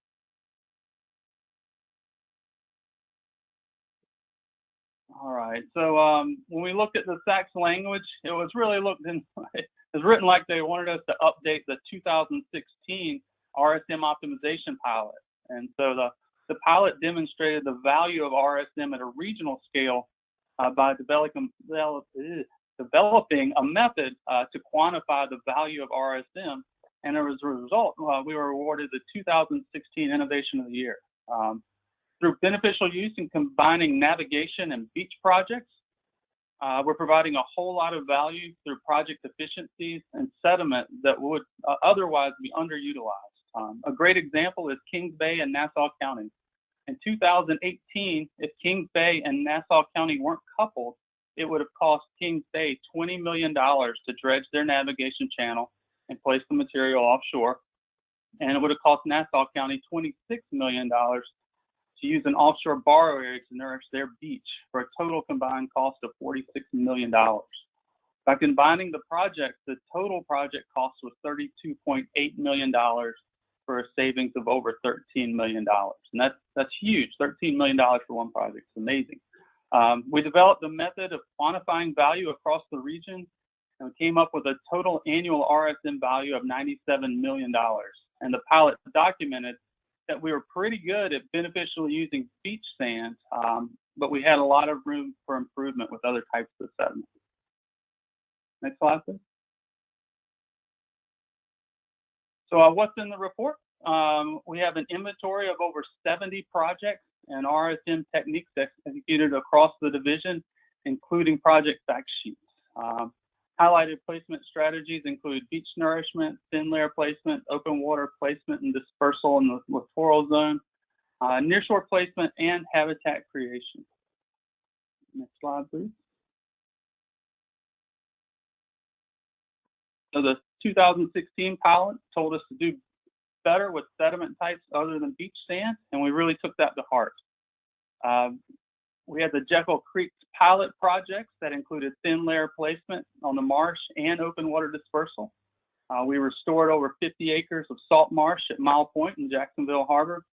D: All right. So when we looked at the SACS language, it was really it was written like they wanted us to update the 2016 RSM optimization pilot. And so the pilot demonstrated the value of RSM at a regional scale by developing a method to quantify the value of RSM. And as a result, we were awarded the 2016 Innovation of the Year. Through beneficial use in combining navigation and beach projects, we're providing a whole lot of value through project efficiencies and sediment that would otherwise be underutilized. A great example is Kings Bay and Nassau County. In 2018, if Kings Bay and Nassau County weren't coupled, it would have cost Kings Bay $20 million to dredge their navigation channel and place the material offshore. And it would have cost Nassau County $26 million to use an offshore borrow area to nourish their beach for a total combined cost of $46 million. By combining the projects, the total project cost was $32.8 million for a savings of over $13 million. And that's huge, $13 million for one project, it's amazing. We developed a method of quantifying value across the region and came up with a total annual RSM value of $97 million. And the pilot documented that we were pretty good at beneficially using beach sand, but we had a lot of room for improvement with other types of sediment. Next slide, please. So what's in the report? We have an inventory of over 70 projects and RSM techniques executed across the division, including project fact sheets. Highlighted placement strategies include beach nourishment, thin layer placement, open water placement and dispersal in the littoral zone, nearshore placement, and habitat creation. Next slide, please. So the 2016 pilot told us to do better with sediment types other than beach sand, and we really took that to heart. We had the Jekyll Creek pilot projects that included thin layer placement on the marsh and open water dispersal. We restored over 50 acres of salt marsh at Mile Point in Jacksonville Harbor,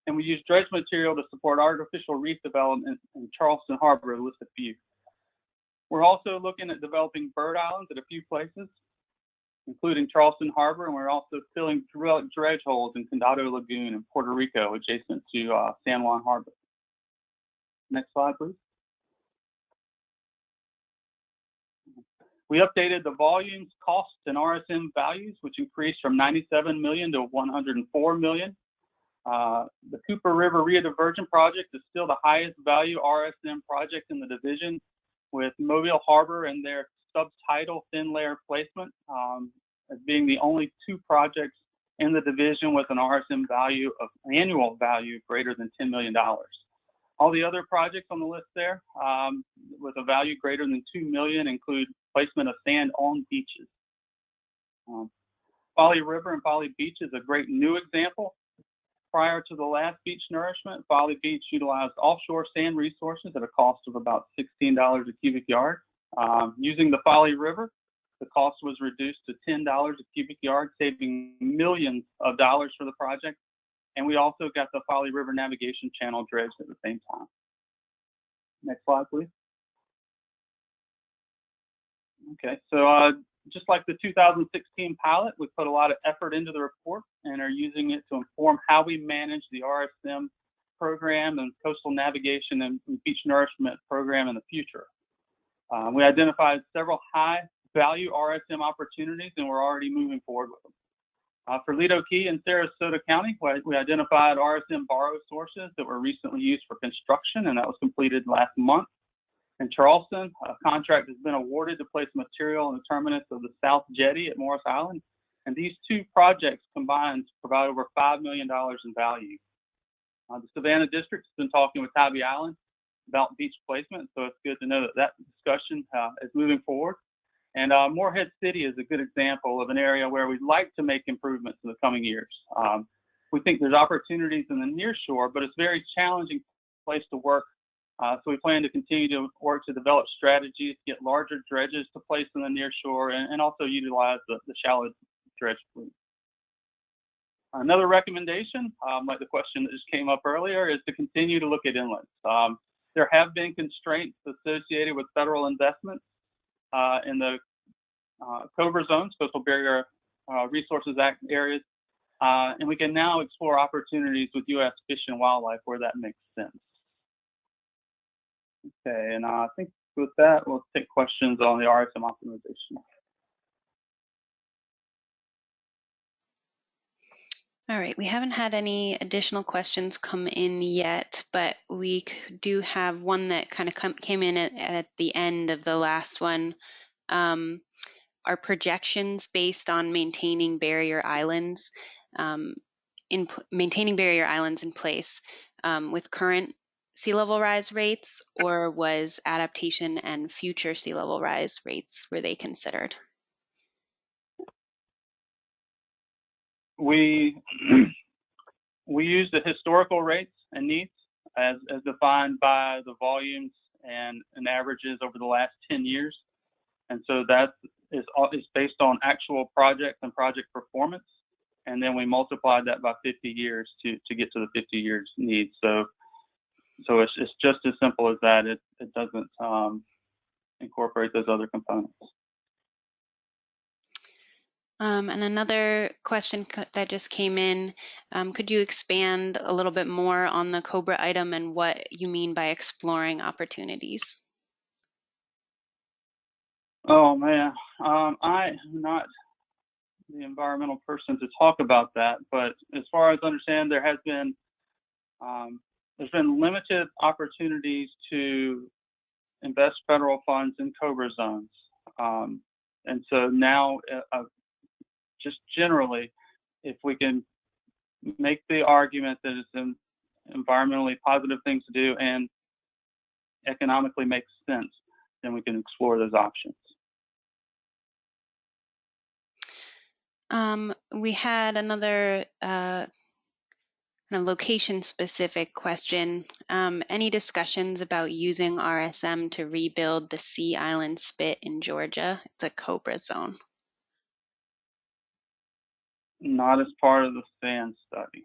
D: and we used dredge material to support artificial reef development in Charleston Harbor, to list a few. We're also looking at developing bird islands at a few places, including Charleston Harbor, and we're also filling dredge holes in Condado Lagoon in Puerto Rico, adjacent to San Juan Harbor. Next slide, please. We updated the volumes, costs, and RSM values, which increased from 97 million to 104 million. The Cooper River Rio Diversion project is still the highest value RSM project in the division, with Mobile Harbor and their subtidal thin layer placement as being the only two projects in the division with an RSM value of annual value greater than $10 million. All the other projects on the list there with a value greater than $2 million include placement of sand on beaches. Folly River and Folly Beach is a great new example. Prior to the last beach nourishment, Folly Beach utilized offshore sand resources at a cost of about $16 a cubic yard. Using the Folly River, the cost was reduced to $10 a cubic yard, saving millions of dollars for the project. And we also got the Folly River navigation channel dredged at the same time. Next slide, please. Okay, so just like the 2016 pilot, we put a lot of effort into the report and are using it to inform how we manage the RSM program and coastal navigation and beach nourishment program in the future. We identified several high-value RSM opportunities, and we're already moving forward with them. For Lido Key in Sarasota County, we identified RSM borrow sources that were recently used for construction, and that was completed last month. In Charleston, a contract has been awarded to place material in the terminus of the South Jetty at Morris Island, and these two projects combined provide over $5 million in value. The Savannah District has been talking with Tybee Island about beach placement, so it's good to know that that discussion is moving forward. And Morehead City is a good example of an area where we'd like to make improvements in the coming years. We think there's opportunities in the near shore, but it's a very challenging place to work. So we plan to continue to work to develop strategies, get larger dredges to place in the near shore, and also utilize the shallow dredge fleet. Another recommendation, like the question that just came up earlier, is to continue to look at inlets. There have been constraints associated with federal investments in the COBRA zones, Coastal Barrier Resources Act areas, and we can now explore opportunities with U.S. Fish and Wildlife where that makes sense. Okay, and I think with that, we'll take questions on the RSM optimization.
A: All right, we haven't had any additional questions come in yet, but we do have one that kind of came in at the end of the last one. Are projections based on maintaining barrier islands in place with current sea level rise rates, or was adaptation and future sea level rise rates, were they considered?
D: We use the historical rates and needs as defined by the volumes and averages over the last 10 years. And so that is based on actual projects and project performance. And then we multiply that by 50 years to get to the 50 years needs. So it's just as simple as that. It doesn't incorporate those other components.
A: And another question that just came in, could you expand a little bit more on the COBRA item and what you mean by exploring opportunities?
D: Oh man, I'm not the environmental person to talk about that, but as far as I understand, there's been limited opportunities to invest federal funds in COBRA zones. And so now, just generally, if we can make the argument that it's an environmentally positive thing to do and economically makes sense, then we can explore those options.
A: We had another location-specific question. Any discussions about using RSM to rebuild the Sea Island Spit in Georgia? It's a COBRA zone.
D: Not as part of the sand study.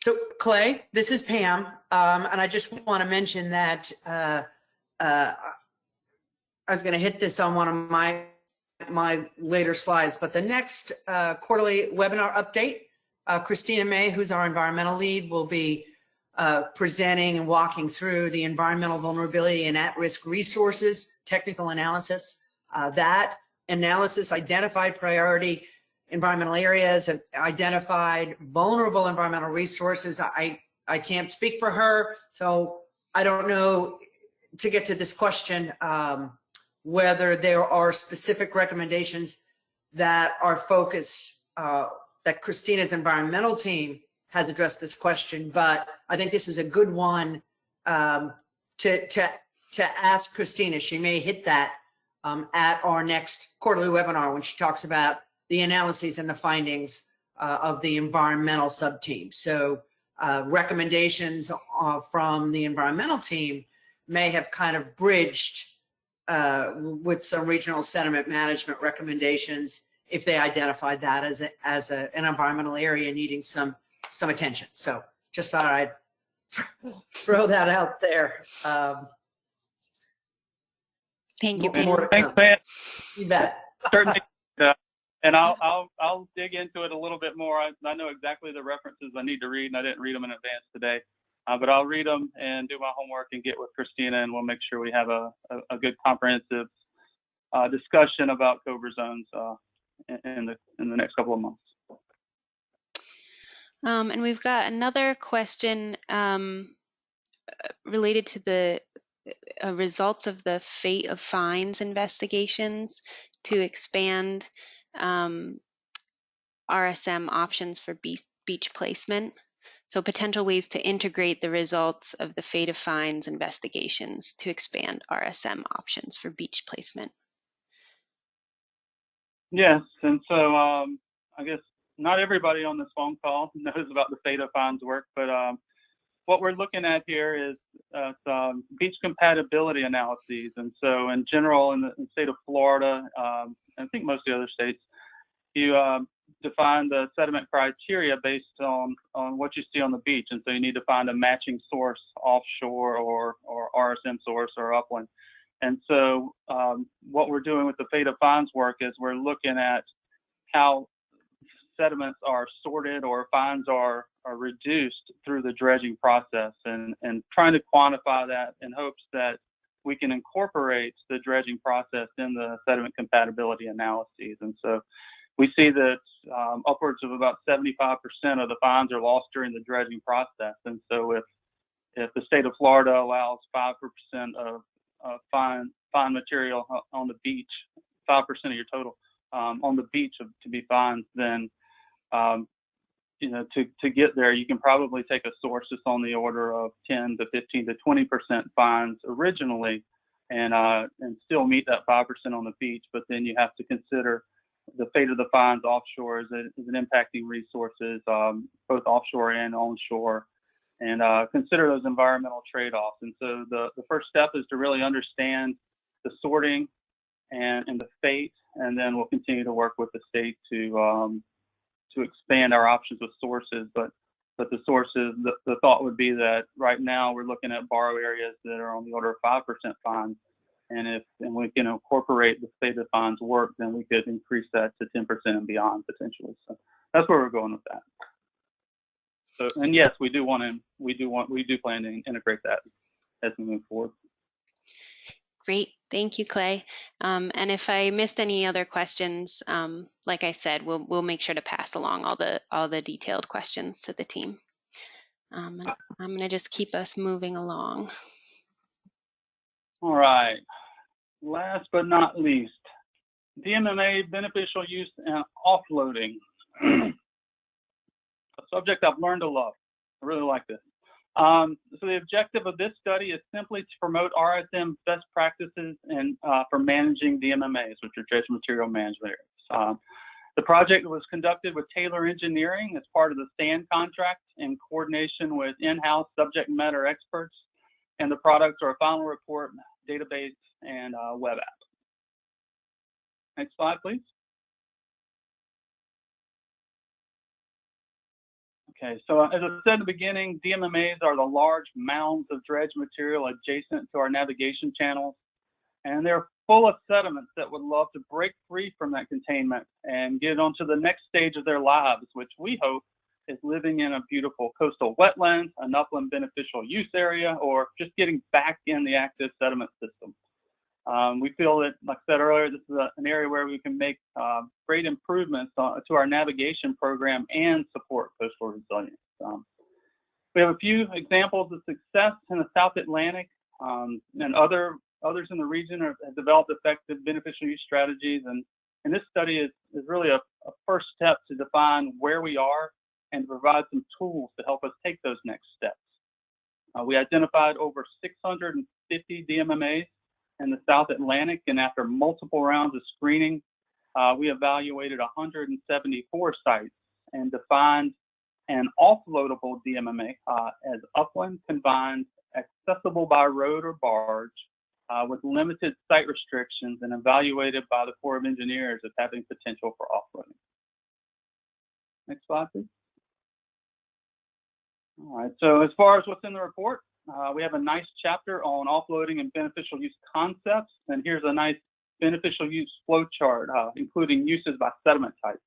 B: So Clay, this is Pam, and I just want to mention that I was going to hit this on one of my later slides, but the next quarterly webinar update, Christina May, who's our environmental lead, will be presenting and walking through the environmental vulnerability and at-risk resources technical analysis. That analysis identified priority environmental areas and identified vulnerable environmental resources. I can't speak for her, so I don't know, to get to this question, whether there are specific recommendations that are focused, that Christina's environmental team has addressed this question, but I think this is a good one to ask Christina. She may hit that at our next quarterly webinar when she talks about the analyses and the findings of the environmental subteam. So recommendations from the environmental team may have kind of bridged with some regional sediment management recommendations if they identified that as an environmental area needing some attention. So just thought I'd throw that out there.
A: Thank you,
B: Pam.
D: Thanks, Pam.
B: You bet.
D: Certainly. And I'll dig into it a little bit more. I know exactly the references I need to read, and I didn't read them in advance today. But I'll read them and do my homework and get with Christina, and we'll make sure we have a good comprehensive discussion about COBRA zones in the next couple of months.
A: And we've got another question related to the results of the fate of fines investigations to expand RSM options for beach placement. So potential ways to integrate the results of the fate of fines investigations to expand RSM options for beach placement.
D: Yes, and so I guess not everybody on this phone call knows about the fate of fines work, but what we're looking at here is beach compatibility analyses. And so in general, in the state of Florida, I think most of the other states, you define the sediment criteria based on what you see on the beach. And so you need to find a matching source offshore or RSM source or upland. And so what we're doing with the Theta Fines work is we're looking at how sediments are sorted or fines are reduced through the dredging process, and trying to quantify that in hopes that we can incorporate the dredging process in the sediment compatibility analyses. And so we see that upwards of about 75% of the fines are lost during the dredging process. And so if the state of Florida allows 5% of fine material on the beach, 5% of your total on the beach to be fines, then to get there, you can probably take a source that's on the order of 10 to 15 to 20% fines originally, and still meet that 5% on the beach. But then you have to consider the fate of the fines offshore as an impacting resources, both offshore and onshore, and consider those environmental trade-offs. And so the first step is to really understand the sorting and the fate, and then we'll continue to work with the state to expand our options with sources. But the sources, the thought would be that right now we're looking at borrow areas that are on the order of 5% fines, and we can incorporate the state of fines work, then we could increase that to 10% and beyond potentially. So that's where we're going with that. So, and yes, we do plan to integrate that as we move forward.
A: Great, thank you, Clay. And if I missed any other questions, like I said, we'll make sure to pass along all the detailed questions to the team. I'm going to just keep us moving along.
D: All right. Last but not least, DMMA beneficial use and offloading. A subject I've learned to love. I really like this. So the objective of this study is simply to promote RSM best practices and for managing DMMAs, which are dredge material management areas. The project was conducted with Taylor Engineering as part of the sand contract in coordination with in-house subject matter experts, and the products are a final report, database, and web app. Next slide, please. Okay, so as I said in the beginning, DMMAs are the large mounds of dredge material adjacent to our navigation channels, and they're full of sediments that would love to break free from that containment and get onto the next stage of their lives, which we hope is living in a beautiful coastal wetland, an upland beneficial use area, or just getting back in the active sediment system. We feel that, like I said earlier, this is an area where we can make great improvements to our navigation program and support coastal resilience. We have a few examples of success in the South Atlantic, and others in the region have developed effective beneficial use strategies. And this study is really a first step to define where we are and to provide some tools to help us take those next steps. We identified over 650 DMMAs in the South Atlantic, and after multiple rounds of screening, we evaluated 174 sites and defined an offloadable DMMA as upland, confined, accessible by road or barge, with limited site restrictions, and evaluated by the Corps of Engineers as having potential for offloading. Next slide, please. All right, so as far as what's in the report, we have a nice chapter on offloading and beneficial use concepts, and here's a nice beneficial use flow chart, including uses by sediment type.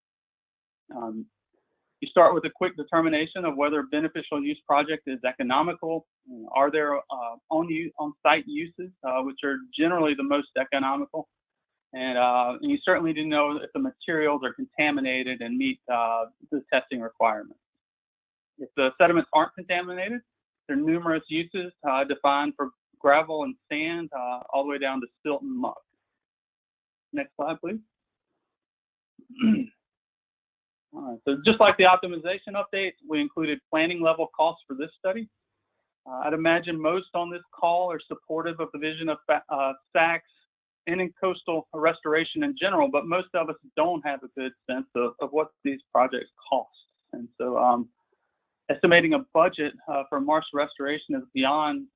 D: You start with a quick determination of whether a beneficial use project is economical. Are there on-site uses, which are generally the most economical? And you certainly need to know if the materials are contaminated and meet the testing requirements. If the sediments aren't contaminated, there are numerous uses defined for gravel and sand, all the way down to silt and muck. Next slide, please. All right, so just like the optimization updates, we included planning level costs for this study. I'd imagine most on this call are supportive of the vision of SACS and in coastal restoration in general, but most of us don't have a good sense of what these projects cost. And so estimating a budget for marsh restoration is beyond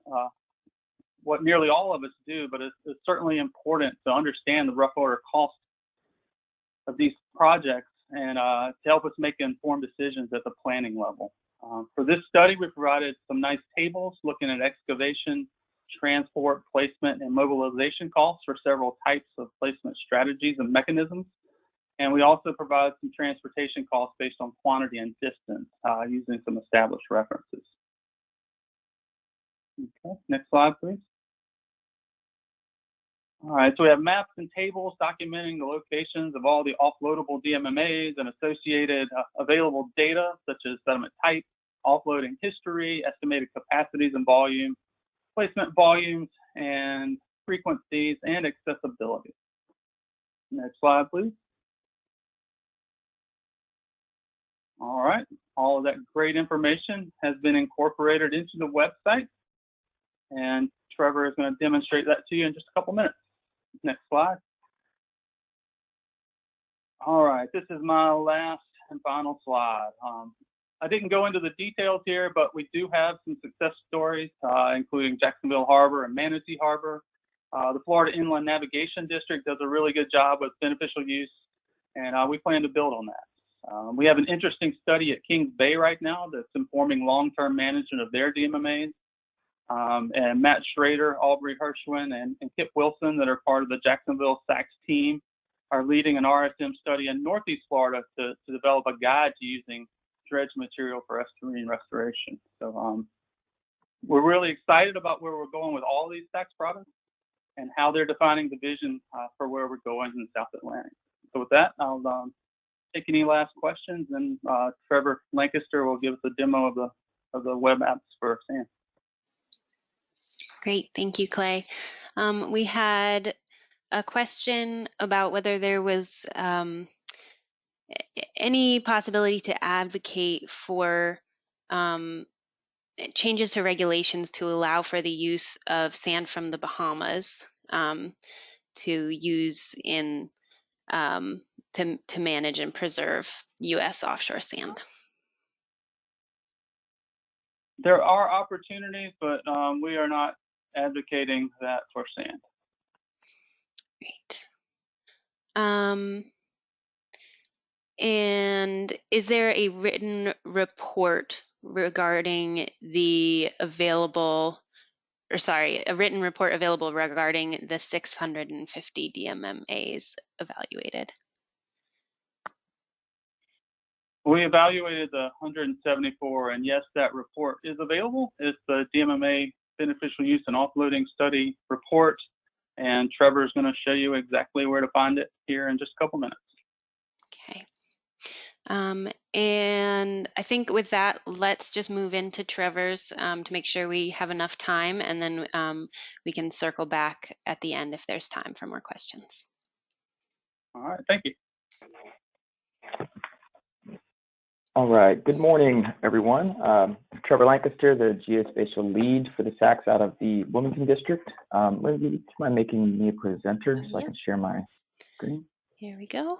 D: what nearly all of us do, but it's certainly important to understand the rough order cost of these projects and to help us make informed decisions at the planning level. For this study, we provided some nice tables looking at excavation, transport, placement, and mobilization costs for several types of placement strategies and mechanisms. And we also provide some transportation costs based on quantity and distance using some established references. Okay, next slide, please. All right, so we have maps and tables documenting the locations of all the offloadable DMMAs and associated available data, such as sediment type, offloading history, estimated capacities and volume, placement volumes, and frequencies, and accessibility. Next slide, please. All right, all of that great information has been incorporated into the website, and Trevor is going to demonstrate that to you in just a couple minutes. Next slide. All right, this is my last and final slide. I didn't go into the details here, but we do have some success stories, including Jacksonville Harbor and Manatee Harbor. The Florida Inland Navigation District does a really good job with beneficial use, and we plan to build on that. We have an interesting study at Kings Bay right now that's informing long-term management of their DMMAs. And Matt Schrader, Aubrey Hirschwin, and Kip Wilson that are part of the Jacksonville SACS team are leading an RSM study in Northeast Florida to develop a guide to using dredge material for estuarine restoration. So we're really excited about where we're going with all these SACS products and how they're defining the vision for where we're going in the South Atlantic. So with that, I'll take any last questions, and Trevor Lancaster will give us a demo of the web apps for SAND.
A: Great, thank you, Clay. We had a question about whether there was any possibility to advocate for changes to regulations to allow for the use of sand from the Bahamas to use in to manage and preserve U.S. offshore sand.
D: There are opportunities, but we are not advocating that for sand.
A: Great. And is there a written report regarding the available, a written report available regarding the 650 DMMAs evaluated?
D: We evaluated the 174, and yes, that report is available. It's the DMMA Beneficial Use and Offloading Study report, and Trevor is going to show you exactly where to find it here in just a couple minutes.
A: Okay. And I think with that, let's just move into Trevor's to make sure we have enough time, and then we can circle back at the end if there's time for more questions.
D: All right, thank you.
E: All right, good morning, everyone. Trevor Lancaster, the geospatial lead for the SACS out of the Wilmington District. Lindsay, do you mind making me a presenter so I can share my screen?
A: Here we go.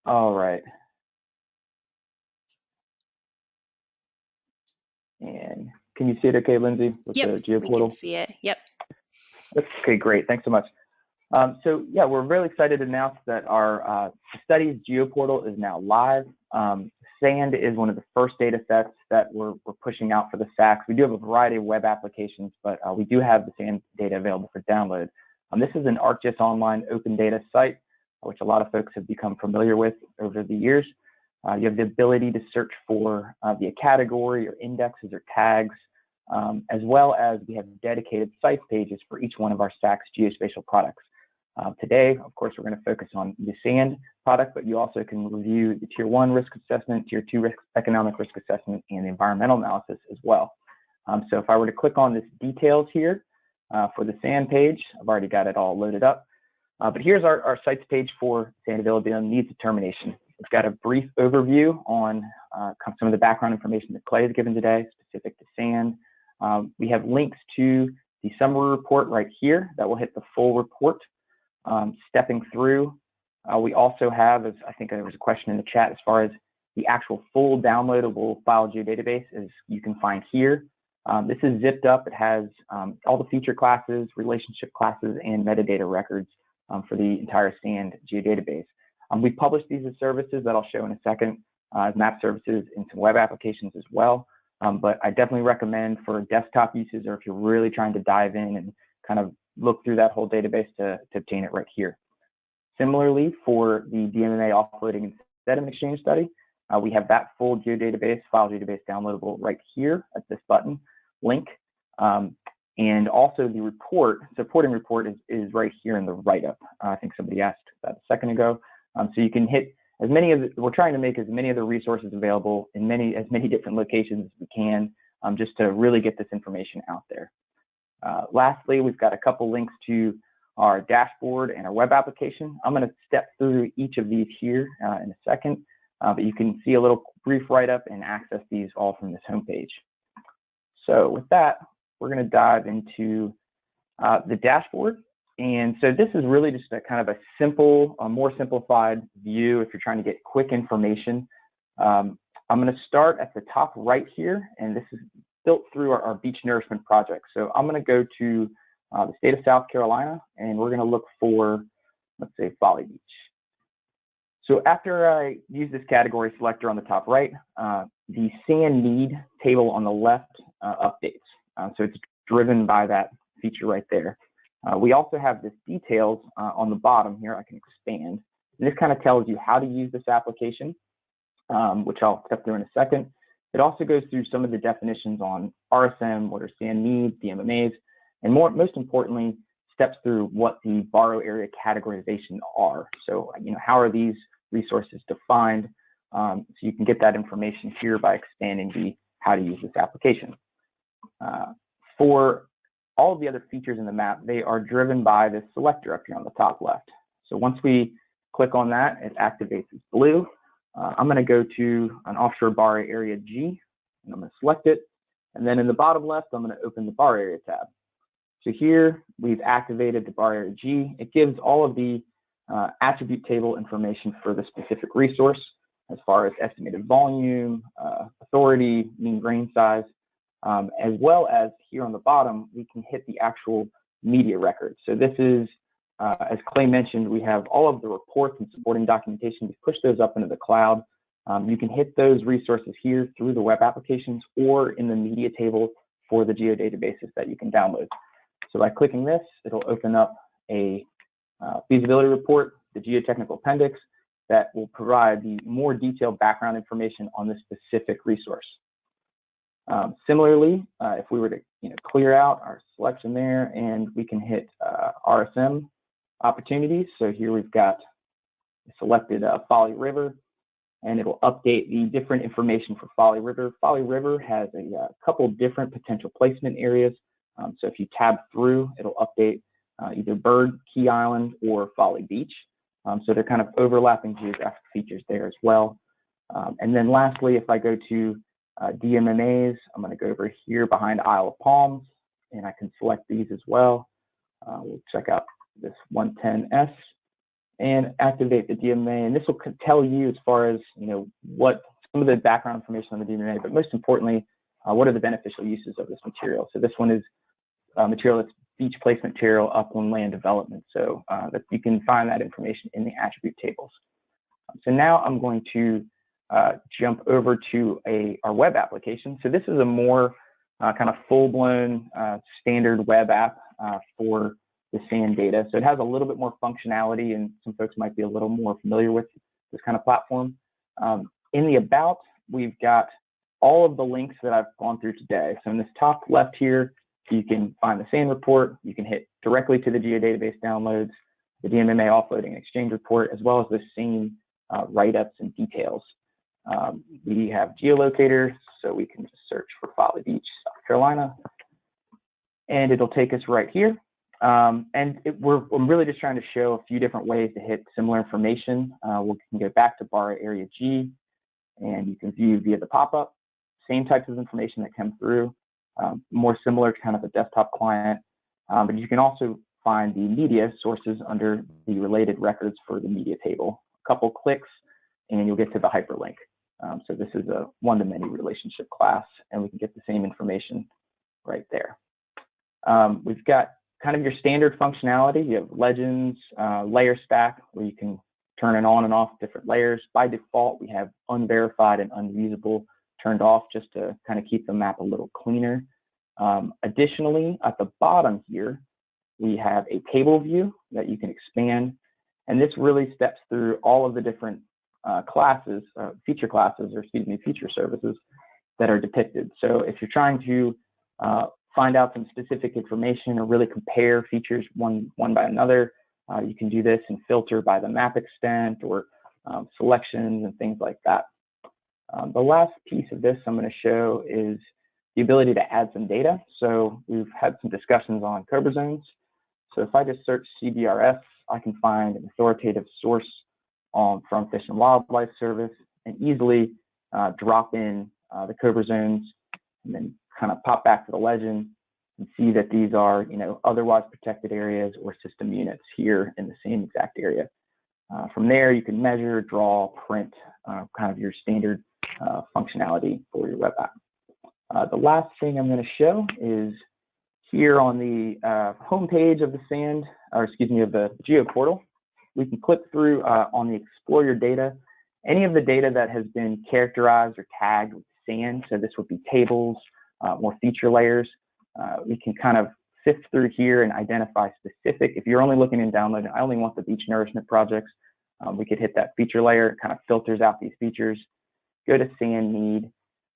E: All right. And can you see it okay, Lindsay, with the GeoPortal?
A: We can see it, yep.
E: Okay, great, thanks so much. So yeah, we're really excited to announce that our study's GeoPortal is now live. SAND is one of the first data sets that we're pushing out for the SACS. We do have a variety of web applications, but we do have the SAND data available for download. This is an ArcGIS Online open data site, which a lot of folks have become familiar with over the years. You have the ability to search for via category or indexes or tags, as well as we have dedicated site pages for each one of our SACS geospatial products. Today, of course, we're going to focus on the SAND product, but you also can review the Tier 1 risk assessment, Tier 2 economic risk assessment, and the environmental analysis as well. So if I were to click on this details here for the SAND page, I've already got it all loaded up. But here's our sites page for sand availability and needs determination. It's got a brief overview on some of the background information that Clay has given today, specific to sand. We have links to the summary report right here that will hit the full report. Stepping through, we also have, as I think there was a question in the chat, as far as the actual full downloadable file geodatabase, as you can find here. This is zipped up. It has all the feature classes, relationship classes, and metadata records for the entire SAND geodatabase. We publish these as services that I'll show in a second, as map services in some web applications as well. But I definitely recommend for desktop uses, or if you're really trying to dive in and kind of look through that whole database to obtain it right here. Similarly, for the DMMA offloading and sediment exchange study, we have that full geodatabase, file database downloadable right here at this button link. And also the report, supporting report is right here in the write-up. I think somebody asked that a second ago. So you can hit as many of the, we're trying to make as many of the resources available in as many different locations as we can, just to really get this information out there. Lastly, we've got a couple links to our dashboard and our web application. I'm going to step through each of these here in a second, but you can see a little brief write-up and access these all from this homepage. So with that, we're going to dive into the dashboard. And so this is really just a kind of a simple, more simplified view if you're trying to get quick information. I'm going to start at the top right here, and this is built through our beach nourishment project. So I'm going to go to the state of South Carolina, and we're going to look for, let's say, Folly Beach. So after I use this category selector on the top right, the sand need table on the left updates. So it's driven by that feature right there. We also have this details on the bottom here. I can expand. And this kind of tells you how to use this application, which I'll step through in a second. It also goes through some of the definitions on RSM, what are sand needs, DMMAs, and most importantly, steps through what the borrow area categorization are. So, how are these resources defined? So you can get that information here by expanding the how to use this application. For all of the other features in the map, they are driven by this selector up here on the top left. So once we click on that, it activates as blue. I'm going to go to an offshore borrow area G, and I'm going to select it. And then in the bottom left, I'm going to open the borrow area tab. So here we've activated the borrow area G. It gives all of the attribute table information for the specific resource, as far as estimated volume, authority, mean grain size, as well as here on the bottom, we can hit the actual media record. So this is, as Clay mentioned, we have all of the reports and supporting documentation. We push those up into the cloud. You can hit those resources here through the web applications or in the media table for the geodatabases that you can download. So by clicking this, it'll open up a feasibility report, the geotechnical appendix, that will provide the more detailed background information on this specific resource. Similarly, if we were to clear out our selection there, and we can hit RSM opportunities. So here we've got selected Folly River, and it'll update the different information for Folly River. Folly River has a couple different potential placement areas. So if you tab through, it'll update either Bird, Key Island, or Folly Beach. So they're kind of overlapping geographic features there as well. And then lastly, if I go to DMMAs, I'm going to go over here behind Isle of Palms, and I can select these as well. We'll check out this 110S and activate the DMMA. And this will tell you as far as, what some of the background information on the DMMA, but most importantly, what are the beneficial uses of this material. So this one is material that's beach placement material, upland land development. So that you can find that information in the attribute tables. So now I'm going to jump over to our web application. So this is a more kind of full-blown standard web app for the sand data. So it has a little bit more functionality, and some folks might be a little more familiar with this kind of platform. In the About, we've got all of the links that I've gone through today. So in this top left here, you can find the sand report. You can hit directly to the geodatabase downloads, the DMMA offloading and exchange report, as well as the same write-ups and details. We have geolocators, so we can just search for Folly Beach, South Carolina, and it'll take us right here. I'm really just trying to show a few different ways to hit similar information. We can go back to borrow area G, and you can view via the pop-up, same types of information that come through, more similar to kind of a desktop client, but you can also find the media sources under the related records for the media table. A couple clicks, and you'll get to the hyperlink. So this is a one-to-many relationship class, and we can get the same information right there. We've got kind of your standard functionality. You have legends, layer stack, where you can turning on and off different layers. By default, we have unverified and unusable turned off just to kind of keep the map a little cleaner. Additionally, at the bottom here, we have a table view that you can expand. And this really steps through all of the different classes, feature classes, or excuse me, feature services that are depicted. So if you're trying to find out some specific information or really compare features one by another, you can do this and filter by the map extent or selections and things like that. The last piece of this I'm going to show is the ability to add some data. So we've had some discussions on COBRA zones. So if I just search CBRS, I can find an authoritative source from Fish and Wildlife Service and easily drop in the COBRA zones and then kind of pop back to the legend and see that these are, otherwise protected areas or system units here in the same exact area. From there, you can measure, draw, print, kind of your standard functionality for your web app. The last thing I'm going to show is here on the home page of the SAND, or excuse me, of the GeoPortal. We can click through on the Explore Your Data. Any of the data that has been characterized or tagged with SAND, so this would be tables, more feature layers. We can kind of sift through here and identify specific. If you're only looking and downloading, I only want the beach nourishment projects. We could hit that feature layer. It kind of filters out these features. Go to SAND need,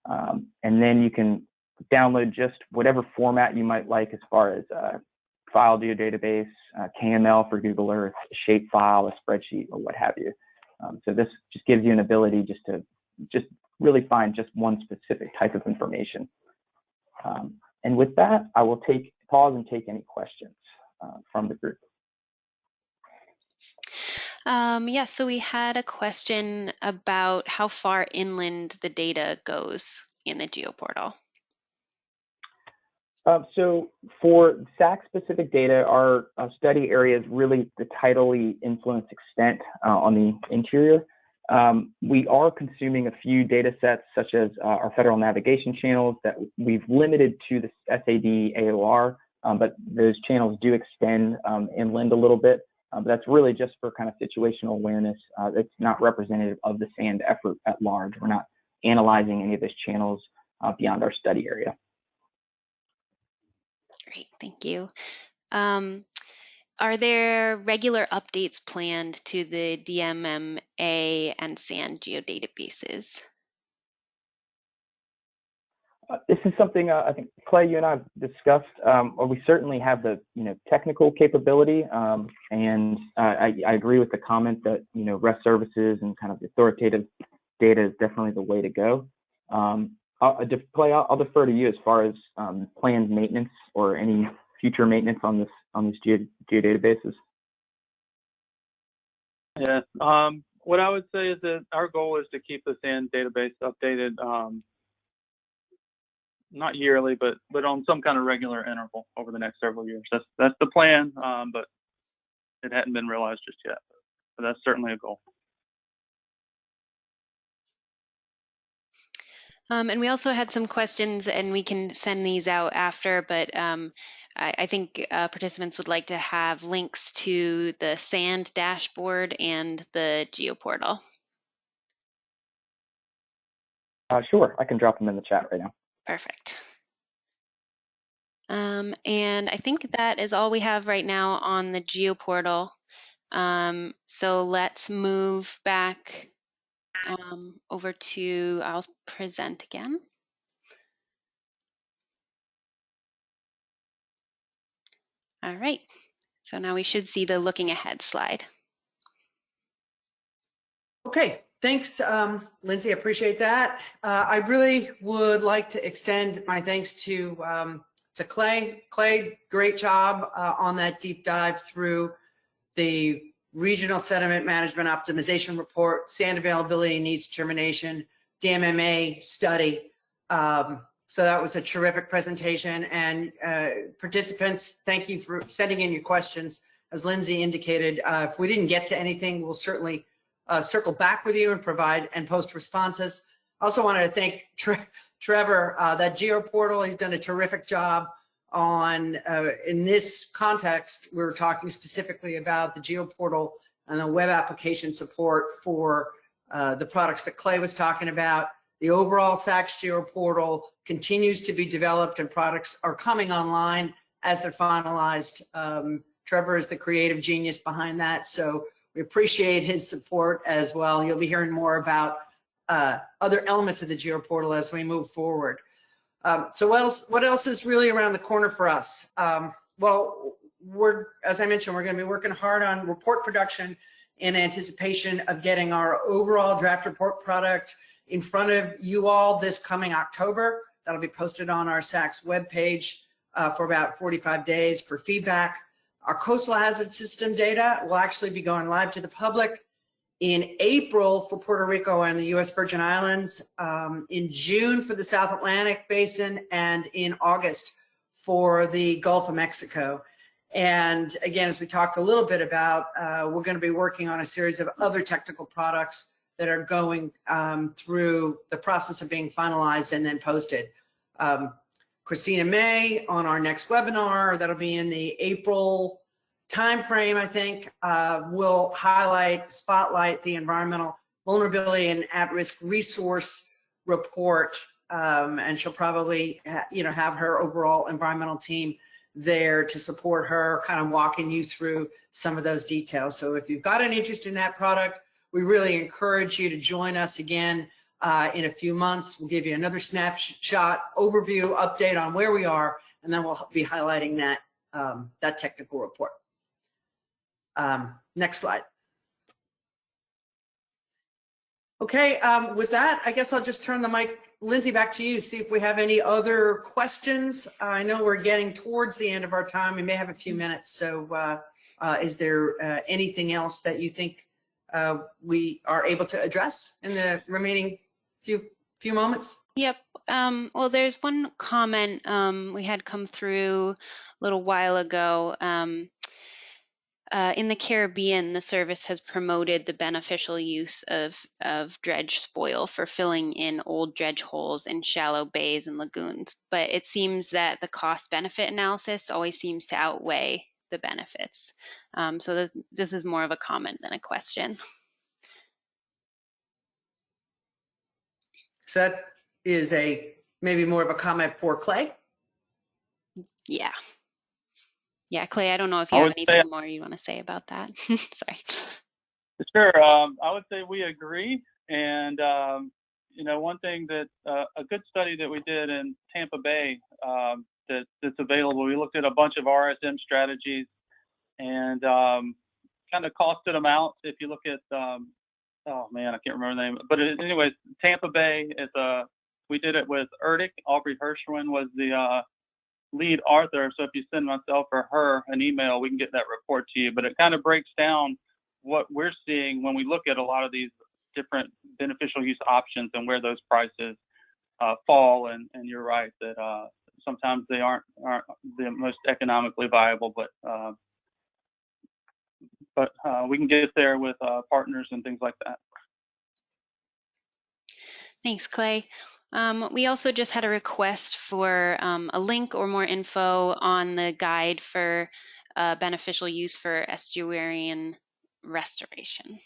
E: and then you can download just whatever format you might like as far as file geodatabase, KML for Google Earth, a shape file, a spreadsheet, or what have you. So this just gives you an ability to really find just one specific type of information. And with that, I will pause and take any questions from the group.
A: Yeah, so we had a question about how far inland the data goes in the GeoPortal.
E: So for SAC-specific data, our study areas really the tidally influence extent on the interior. We are consuming a few data sets, such as our federal navigation channels that we've limited to the SAD AOR, but those channels do extend inland a little bit. But that's really just for kind of situational awareness. It's not representative of the SAND effort at large. We're not analyzing any of those channels beyond our study area.
A: Great, thank you. Are there regular updates planned to the DMMA and SAND geodatabases?
E: This is something I think Clay, you and I have discussed. We certainly have the technical capability, and I agree with the comment that REST services and kind of authoritative data is definitely the way to go. Clay, I'll defer to you as far as planned maintenance or any future maintenance on these geodatabases.
D: Yeah, what I would say is that our goal is to keep the SAND database updated, not yearly, but on some kind of regular interval over the next several years. That's the plan, but it hadn't been realized just yet. But that's certainly a goal.
A: And we also had some questions, and we can send these out after, but I think participants would like to have links to the SAND dashboard and the GeoPortal.
E: Sure, I can drop them in the chat right now.
A: Perfect. And I think that is all we have right now on the GeoPortal. So let's move back over to, I'll present again. All right, so now we should see the looking ahead slide.
B: Okay, thanks, Lindsay, I appreciate that. I really would like to extend my thanks to Clay. Clay, great job on that deep dive through the Regional Sediment Management Optimization Report, SAND Availability Needs Determination, DMMA study. So that was a terrific presentation. And participants, thank you for sending in your questions. As Lindsay indicated, if we didn't get to anything, we'll certainly circle back with you and provide and post responses. I also wanted to thank Trevor, that GeoPortal. He's done a terrific job on, in this context, we were talking specifically about the GeoPortal and the web application support for the products that Clay was talking about. The overall SACS GeoPortal continues to be developed, and products are coming online as they're finalized. Trevor is the creative genius behind that, so we appreciate his support as well. You'll be hearing more about other elements of the GeoPortal as we move forward. So what else is really around the corner for us? Well, as I mentioned, we're going to be working hard on report production in anticipation of getting our overall draft report product in front of you all this coming October. That'll be posted on our SACS webpage for about 45 days for feedback. Our coastal hazard system data will actually be going live to the public in April for Puerto Rico and the U.S. Virgin Islands, in June for the South Atlantic Basin, and in August for the Gulf of Mexico. And again, as we talked a little bit about, we're going to be working on a series of other technical products that are going through the process of being finalized and then posted. Christina May on our next webinar, that'll be in the April timeframe, I think, will spotlight the environmental vulnerability and at-risk resource report, and she'll probably have her overall environmental team there to support her, kind of walking you through some of those details. So if you've got an interest in that product, we really encourage you to join us again in a few months. We'll give you another snapshot overview update on where we are, and then we'll be highlighting that that technical report. Next slide. Okay, with that, I guess I'll just turn the mic, Lindsay, back to you, see if we have any other questions. I know we're getting towards the end of our time. We may have a few minutes, so is there anything else that you think we are able to address in the remaining few moments?
A: Yep. Well, there's one comment we had come through a little while ago. In the Caribbean, the service has promoted the beneficial use of dredge spoil for filling in old dredge holes in shallow bays and lagoons. But it seems that the cost-benefit analysis always seems to outweigh the benefits. So this is more of a comment than a question.
B: So that is maybe more of a comment for Clay.
A: Yeah. Yeah, Clay, I don't know if you have anything more you want to say about that. Sorry.
D: Sure. I would say we agree. And, one thing that a good study that we did in Tampa Bay that's available, we looked at a bunch of RSM strategies and kind of costed them out. If you look at, oh man, I can't remember the name. But anyways, Tampa Bay we did it with ERDIC. Aubrey Hirschman was the lead author. So if you send myself or her an email, we can get that report to you. But it kind of breaks down what we're seeing when we look at a lot of these different beneficial use options and where those prices fall. And you're right that sometimes they aren't the most economically viable, but we can get there with partners and things like that.
A: Thanks, Clay. We also just had a request for a link or more info on the guide for beneficial use for estuarine restoration.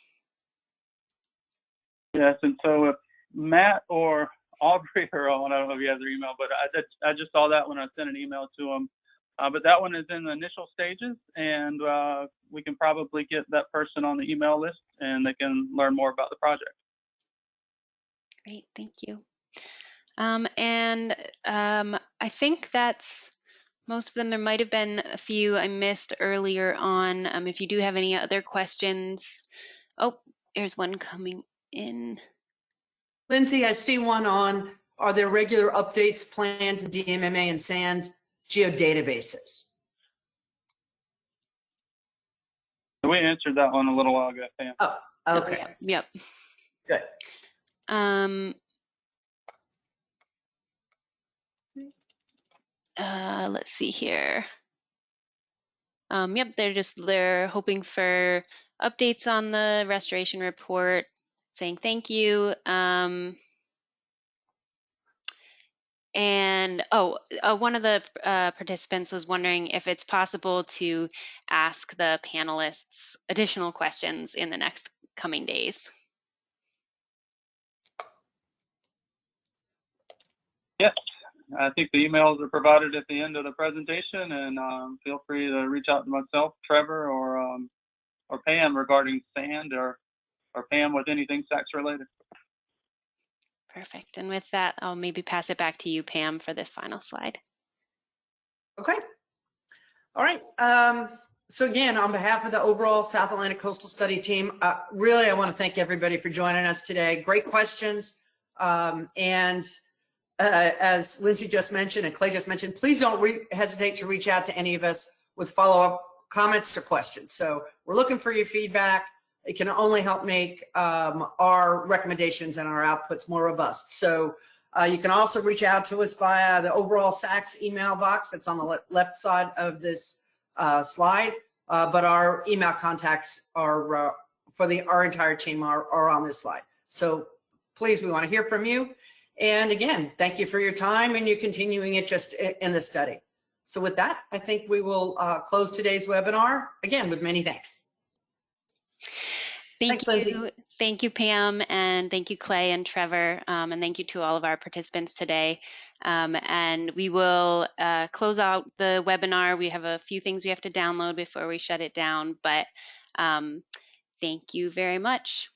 A: Yes,
D: and so if Matt or Aubrey are on, I don't know if you have their email, but I just saw that when I sent an email to them. But that one is in the initial stages, and we can probably get that person on the email list, and they can learn more about the project.
A: Great, thank you. I think that's most of them. There might have been a few I missed earlier on. If you do have any other questions. Oh, there's one coming in.
B: Lindsay, I see one on, are there regular updates planned to DMMA and SAND geodatabases?
D: We answered that one a little while ago, Sam.
B: Oh, okay.
A: Oh, yep.
B: Good.
A: Let's see here. Yep, they're hoping for updates on the restoration report, saying thank you. And one of the participants was wondering if it's possible to ask the panelists additional questions in the next coming days.
D: Yes, I think the emails are provided at the end of the presentation, and feel free to reach out to myself, Trevor, or Pam regarding sand, or Pam with anything SACS related.
A: Perfect. And with that, I'll maybe pass it back to you, Pam, for this final slide.
B: Okay. All right. So again, on behalf of the overall South Atlantic Coastal Study team, really, I want to thank everybody for joining us today. Great questions. As Lindsay just mentioned and Clay just mentioned, please don't hesitate to reach out to any of us with follow-up comments or questions. So we're looking for your feedback. It can only help make our recommendations and our outputs more robust. So you can also reach out to us via the overall SACS email box that's on the left side of this slide, but our email contacts are for our entire team are on this slide. So please, we want to hear from you. And again, thank you for your time and you continuing interest in the study. So with that, I think we will close today's webinar, again, with many thanks.
A: Thanks,
B: Lindsay.
A: Thank you, Pam, and thank you, Clay and Trevor, and thank you to all of our participants today. And we will close out the webinar. We have a few things we have to download before we shut it down, but thank you very much.